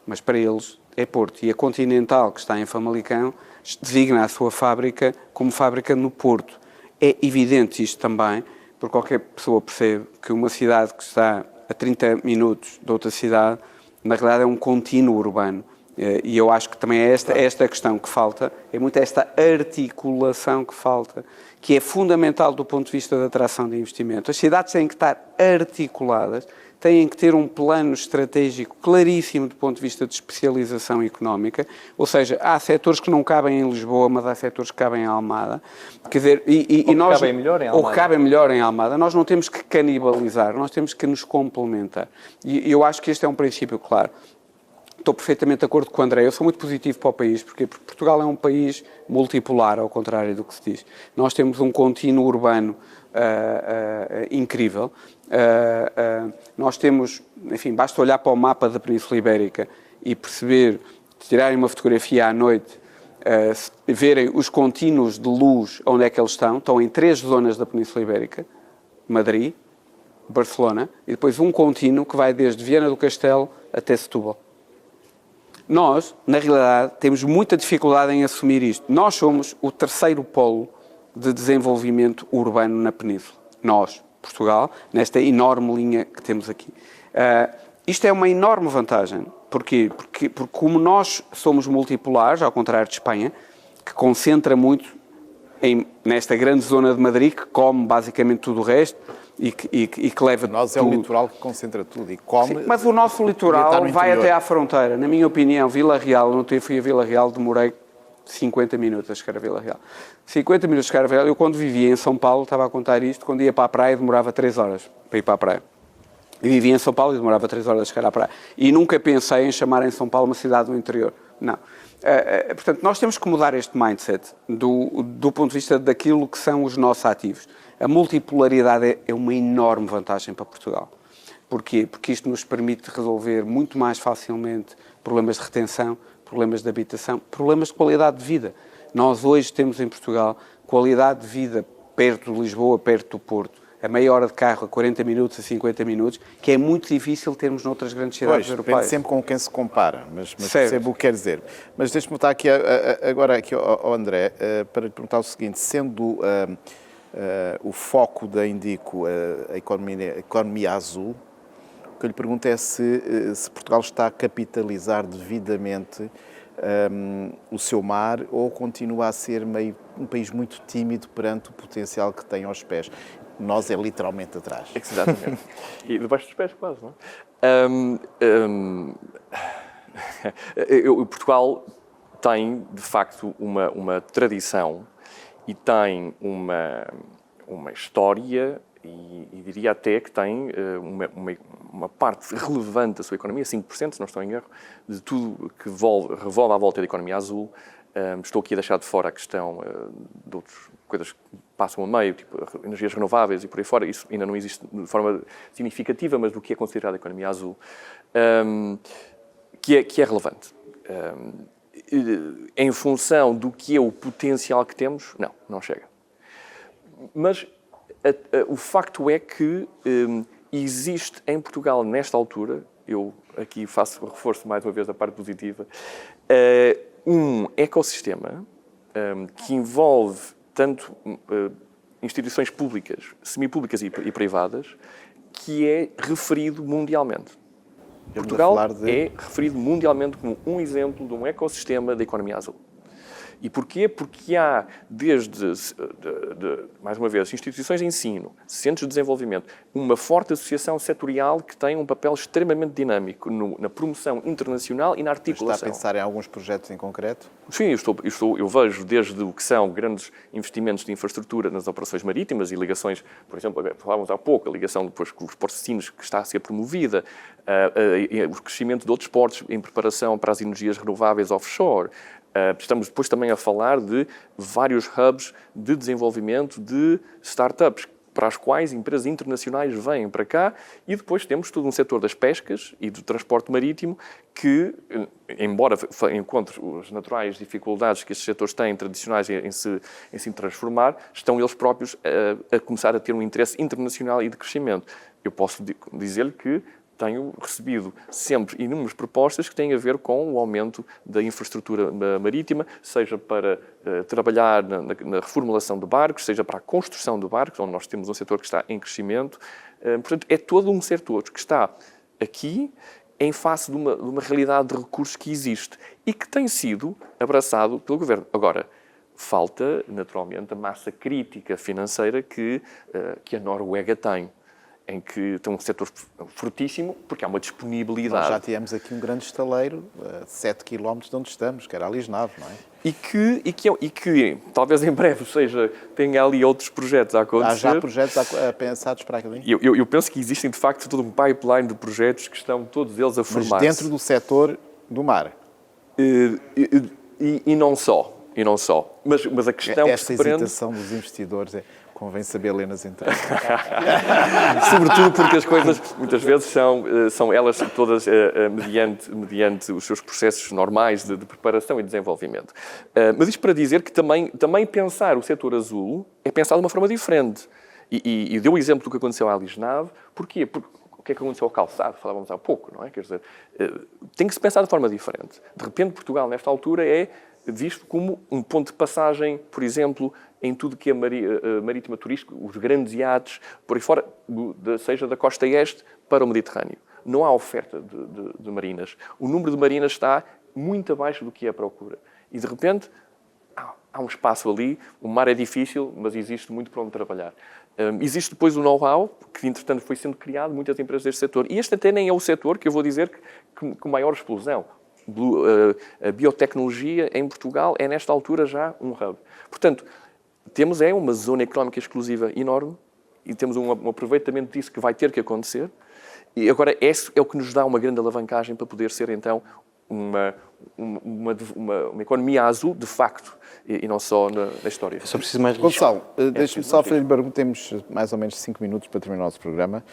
mas para eles é Porto. E a Continental, que está em Famalicão, designa a sua fábrica como fábrica no Porto. É evidente isto também, porque qualquer pessoa percebe que uma cidade que está a 30 minutos de outra cidade, na realidade é um contínuo urbano. E eu acho que também é esta questão que falta, é muito esta articulação que falta, que é fundamental do ponto de vista da atração de investimento. As cidades têm que estar articuladas, têm que ter um plano estratégico claríssimo do ponto de vista de especialização económica, ou seja, há setores que não cabem em Lisboa, mas há setores que cabem em Almada. Quer dizer, ou que cabem melhor em Almada. Nós não temos que canibalizar, nós temos que nos complementar. E eu acho que este é um princípio claro. Estou perfeitamente de acordo com o André. Eu sou muito positivo para o país, porque Portugal é um país multipolar, ao contrário do que se diz. Nós temos um contínuo urbano incrível. Nós temos, enfim, basta olhar para o mapa da Península Ibérica e perceber, tirarem uma fotografia à noite, verem os contínuos de luz, onde é que eles estão em 3 zonas da Península Ibérica, Madrid, Barcelona, e depois um contínuo que vai desde Viana do Castelo até Setúbal. Nós, na realidade, temos muita dificuldade em assumir isto. Nós somos o terceiro polo de desenvolvimento urbano na Península. Nós, Portugal, nesta enorme linha que temos aqui. Isto é uma enorme vantagem. Porquê? Porque como nós somos multipolares, ao contrário de Espanha, que concentra muito nesta grande zona de Madrid, que come basicamente tudo o resto e que leva tudo. Nós é o litoral que concentra tudo e come. Sim, mas o nosso litoral vai até à fronteira. Na minha opinião, Vila Real, eu fui a Vila Real, demorei 50 minutos a chegar a Vila Real. 50 minutos a chegar a Vila Real. Eu, quando vivia em São Paulo, estava a contar isto, quando ia para a praia demorava 3 horas para ir para a praia. Eu vivia em São Paulo e demorava 3 horas a chegar à praia. E nunca pensei em chamar em São Paulo uma cidade do interior. Não. Portanto, nós temos que mudar este mindset do ponto de vista daquilo que são os nossos ativos. A multipolaridade é uma enorme vantagem para Portugal. Porquê? Porque isto nos permite resolver muito mais facilmente problemas de retenção, problemas de habitação, problemas de qualidade de vida. Nós hoje temos em Portugal qualidade de vida perto de Lisboa, perto do Porto, a meia hora de carro, a 40 minutos, a 50 minutos, que é muito difícil termos noutras grandes cidades europeias. Depende sempre com quem se compara, mas percebo o que quer dizer. Mas deixe-me voltar aqui agora aqui ao André, para lhe perguntar o seguinte, sendo o foco da Indico a economia azul, o que eu lhe pergunto é se Portugal está a capitalizar devidamente o seu mar ou continua a ser um país muito tímido perante o potencial que tem aos pés. Nós é literalmente atrás. Exatamente. E debaixo dos pés quase, não é? Portugal tem, de facto, uma tradição e tem uma história e diria até que tem uma parte relevante da sua economia, 5%, se não estou em erro, de tudo que revolve à volta da economia azul. Estou aqui a deixar de fora a questão de outras coisas que passam a meio, tipo energias renováveis e por aí fora. Isso ainda não existe de forma significativa, mas do que é considerado a economia azul, que é relevante. Em função do que é o potencial que temos, não chega. Mas o facto é que existe em Portugal, nesta altura, eu aqui faço reforço mais uma vez da parte positiva, um ecossistema que envolve tanto instituições públicas, semipúblicas e privadas, que é referido mundialmente. Portugal é referido mundialmente como um exemplo de um ecossistema da economia azul. E porquê? Porque há, mais uma vez, instituições de ensino, centros de desenvolvimento, uma forte associação setorial que tem um papel extremamente dinâmico na promoção internacional e na articulação. Está a pensar em alguns projetos em concreto? Sim, eu vejo desde o que são grandes investimentos de infraestrutura nas operações marítimas e ligações, por exemplo, falávamos há pouco, a ligação depois com os portos de Sines que está a ser promovida, o crescimento de outros portos em preparação para as energias renováveis offshore. Estamos depois também a falar de vários hubs de desenvolvimento de startups, para as quais empresas internacionais vêm para cá, e depois temos todo um setor das pescas e do transporte marítimo que, embora encontre as naturais dificuldades que estes setores têm tradicionais em se transformar, estão eles próprios a começar a ter um interesse internacional e de crescimento. Eu posso dizer-lhe que tenho recebido sempre inúmeras propostas que têm a ver com o aumento da infraestrutura marítima, seja para trabalhar na reformulação de barcos, seja para a construção de barcos, onde nós temos um setor que está em crescimento. Portanto, é todo um setor que está aqui em face de uma realidade de recursos que existe e que tem sido abraçado pelo Governo. Agora, falta, naturalmente, a massa crítica financeira que a Noruega tem, em que tem um setor fortíssimo, porque há uma disponibilidade. Nós já tivemos aqui um grande estaleiro, a 7 km de onde estamos, que era a Lisnave, não é? E que talvez em breve tenha ali outros projetos a acontecer. Há já projetos pensados para aquilo? Eu penso que existem, de facto, todo um pipeline de projetos que estão todos eles a formar-se. Mas dentro do setor do mar? E não só. Mas a questão que se prende... Esta hesitação dos investidores convém saber ler nas entregas. Sobretudo porque as coisas, muitas vezes, são elas todas mediante os seus processos normais de preparação e desenvolvimento. Mas isto para dizer que também pensar o setor azul é pensar de uma forma diferente. E deu o exemplo do que aconteceu à Lisnave. Porquê? Porque o que é que aconteceu ao calçado? Falávamos há pouco, não é? Quer dizer, tem que se pensar de forma diferente. De repente, Portugal, nesta altura, é visto como um ponto de passagem, por exemplo, em tudo que é marítima turístico, os grandes iates, por aí fora, seja da costa este para o Mediterrâneo. Não há oferta de marinas. O número de marinas está muito abaixo do que é a procura. E, de repente, há um espaço ali, o mar é difícil, mas existe muito para onde trabalhar. Existe depois o know-how, que, entretanto, foi sendo criado, muitas empresas deste setor. E este até nem é o setor que eu vou dizer que maior explosão. a biotecnologia em Portugal é, nesta altura, já um hub. Portanto, temos uma zona económica exclusiva enorme e temos um aproveitamento disso que vai ter que acontecer. E agora, esse é o que nos dá uma grande alavancagem para poder ser, então, uma economia azul, de facto, e não só na história. Só preciso mais Gonçalo, deixe-me só fazer-lhe pergunta. Temos mais ou menos 5 minutos para terminar o nosso programa.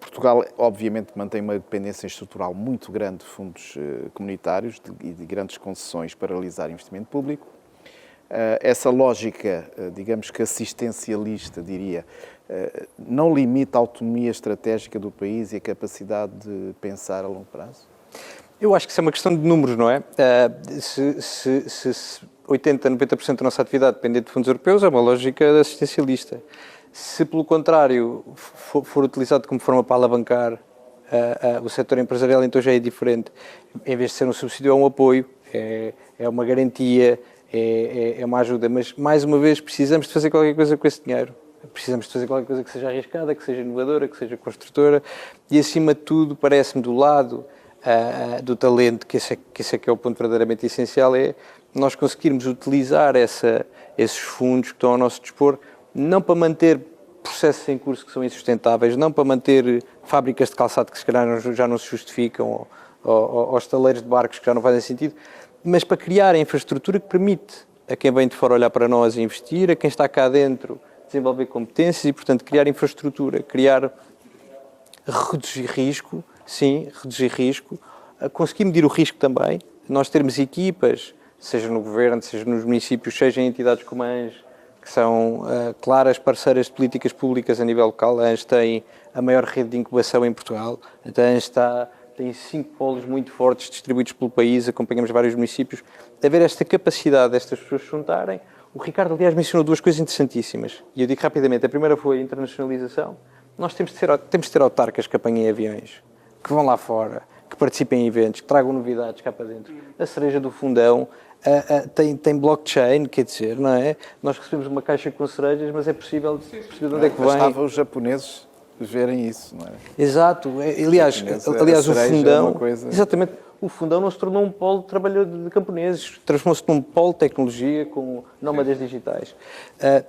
Portugal, obviamente, mantém uma dependência estrutural muito grande de fundos comunitários e de grandes concessões para realizar investimento público. Essa lógica, digamos que assistencialista, diria, não limita a autonomia estratégica do país e a capacidade de pensar a longo prazo? Eu acho que isso é uma questão de números, não é? Se 80%, 90% da nossa atividade depende de fundos europeus, é uma lógica assistencialista. Se, pelo contrário, for utilizado como forma para alavancar o setor empresarial, então já é diferente. Em vez de ser um subsídio, é um apoio, é uma garantia, é uma ajuda. Mas, mais uma vez, precisamos de fazer qualquer coisa com esse dinheiro. Precisamos de fazer qualquer coisa que seja arriscada, que seja inovadora, que seja construtora. E, acima de tudo, parece-me do lado do talento, que esse é que é o ponto verdadeiramente essencial, é nós conseguirmos utilizar esses fundos que estão ao nosso dispor, não para manter processos em curso que são insustentáveis, não para manter fábricas de calçado que se calhar já não se justificam, ou estaleiros de barcos que já não fazem sentido, mas para criar a infraestrutura que permite a quem vem de fora olhar para nós e investir, a quem está cá dentro desenvolver competências e, portanto, criar infraestrutura, reduzir risco, sim, reduzir risco, conseguir medir o risco também, nós termos equipas, seja no governo, seja nos municípios, seja em entidades como a ANGE, que são claras parceiras de políticas públicas a nível local. A ANGE tem a maior rede de incubação em Portugal, a ANGE tem 5 polos muito fortes distribuídos pelo país, acompanhamos vários municípios. Haver esta capacidade destas pessoas se juntarem. O Ricardo, aliás, mencionou 2 coisas interessantíssimas, e eu digo rapidamente. A primeira foi a internacionalização. Nós temos de ter autarcas que apanhem aviões, que vão lá fora, que participem em eventos, que tragam novidades cá para dentro. A cereja do Fundão tem blockchain, quer dizer, não é? Nós recebemos uma caixa com cerejas, mas é possível perceber de onde é que vem. Bastava os japoneses verem isso, não é? Exato. Aliás o Fundão... Exatamente. O Fundão não se tornou um polo de trabalho de camponeses, transformou-se num polo de tecnologia com nómadas digitais.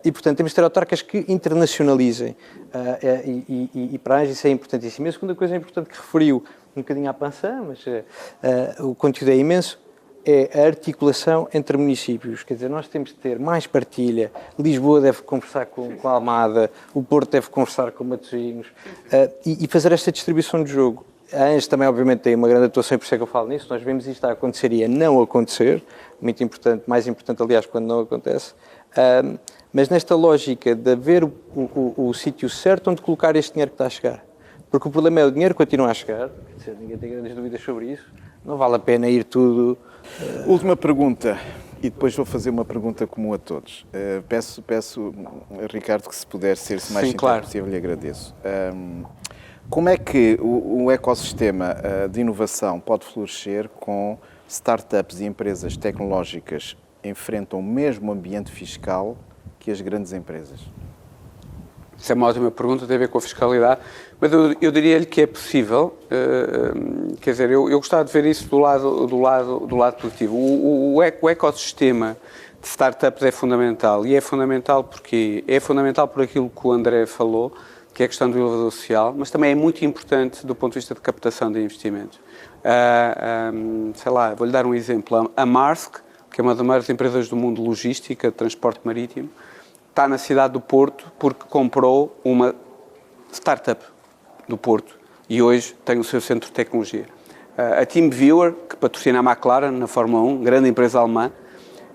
E, portanto, temos de ter autarcas que internacionalizem. E para a ANGE isso é importantíssimo. A segunda coisa importante que referiu, um bocadinho à Pansan, mas o conteúdo é imenso, é a articulação entre municípios. Quer dizer, nós temos de ter mais partilha. Lisboa deve conversar com a Almada, o Porto deve conversar com Matosinhos e fazer esta distribuição de jogo. A ANGE também, obviamente, tem uma grande atuação, e por isso é que eu falo nisso. Nós vemos isto a acontecer e a não acontecer. Muito importante, mais importante, aliás, quando não acontece. Mas nesta lógica de haver o sítio certo onde colocar este dinheiro que está a chegar. Porque o problema é o dinheiro continua a chegar. Quer dizer, ninguém tem grandes dúvidas sobre isso. Não vale a pena ir tudo... Última pergunta, e depois vou fazer uma pergunta comum a todos. Peço Ricardo, que se puder ser-se mais sintético possível, lhe agradeço. Como é que o ecossistema de inovação pode florescer com startups e empresas tecnológicas enfrentam o mesmo ambiente fiscal que as grandes empresas? Isso é uma ótima pergunta, tem a ver com a fiscalidade, mas eu diria-lhe que é possível. Quer dizer, eu gostava de ver isso do lado positivo. O ecossistema de startups é fundamental, e é fundamental porque é fundamental por aquilo que o André falou, que é a questão do elevador social, mas também é muito importante do ponto de vista de captação de investimentos. Sei lá, vou-lhe dar um exemplo. A Maersk, que é uma das maiores empresas do mundo de logística, de transporte marítimo, está na cidade do Porto porque comprou uma startup do Porto e hoje tem o seu centro de tecnologia. A TeamViewer, que patrocina a McLaren na Fórmula 1, grande empresa alemã,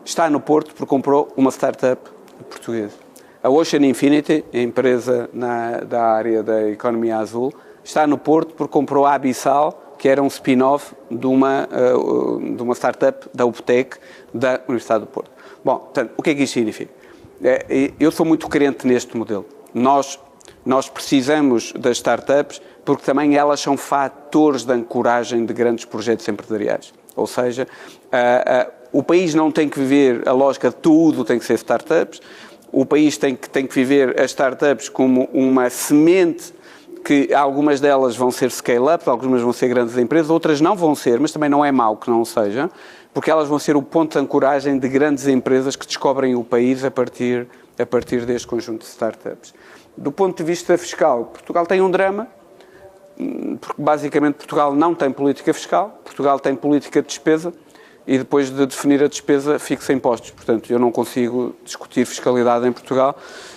está no Porto porque comprou uma startup portuguesa. A Ocean Infinity, a empresa da área da economia azul, está no Porto porque comprou a Abissal, que era um spin-off de uma startup da UPTEC da Universidade do Porto. Bom, portanto, o que é que isto significa? Eu sou muito crente neste modelo. Nós precisamos das startups porque também elas são fatores de ancoragem de grandes projetos empresariais. Ou seja, o país não tem que viver a lógica de tudo tem que ser startups. O país tem que viver as startups como uma semente que algumas delas vão ser scale-up, algumas vão ser grandes empresas, outras não vão ser, mas também não é mau que não seja, porque elas vão ser o ponto de ancoragem de grandes empresas que descobrem o país a partir deste conjunto de startups. Do ponto de vista fiscal, Portugal tem um drama, porque basicamente Portugal não tem política fiscal, Portugal tem política de despesa, e depois de definir a despesa fixa impostos. Portanto, eu não consigo discutir fiscalidade em Portugal,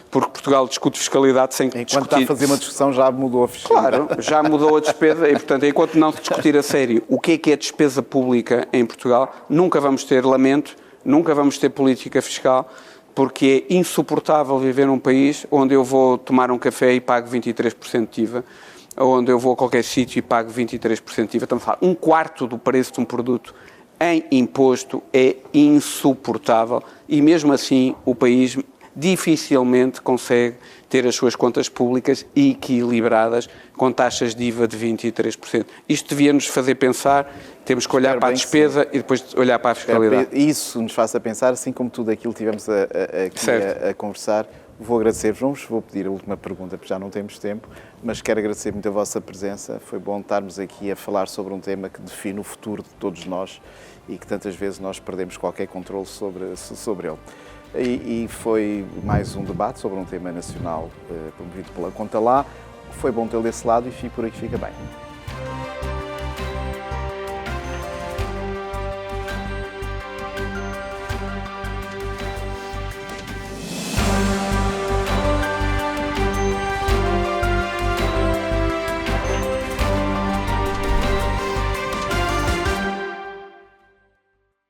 porque Portugal discute fiscalidade sem discutir... Enquanto está a fazer uma discussão já mudou a fiscalidade. Claro, já mudou a despesa e, portanto, enquanto não se discutir a sério o que é despesa pública em Portugal, nunca vamos ter, lamento, nunca vamos ter política fiscal, porque é insuportável viver num país onde eu vou tomar um café e pago 23% de IVA, onde eu vou a qualquer sítio e pago 23% de IVA. Estamos a falar, 1/4 do preço de um produto em imposto é insuportável e, mesmo assim, o país dificilmente consegue ter as suas contas públicas equilibradas com taxas de IVA de 23%. Isto devia-nos fazer pensar, temos que olhar para a despesa e depois olhar para a fiscalidade. Isso nos faça pensar, assim como tudo aquilo que tivemos a conversar. Vou agradecer-vos, vou pedir a última pergunta, porque já não temos tempo, mas quero agradecer muito a vossa presença. Foi bom estarmos aqui a falar sobre um tema que define o futuro de todos nós e que tantas vezes nós perdemos qualquer controle sobre ele. E foi mais um debate sobre um tema nacional promovido pela Conta Lá. Foi bom tê-lo desse lado e fico por aqui, fica bem.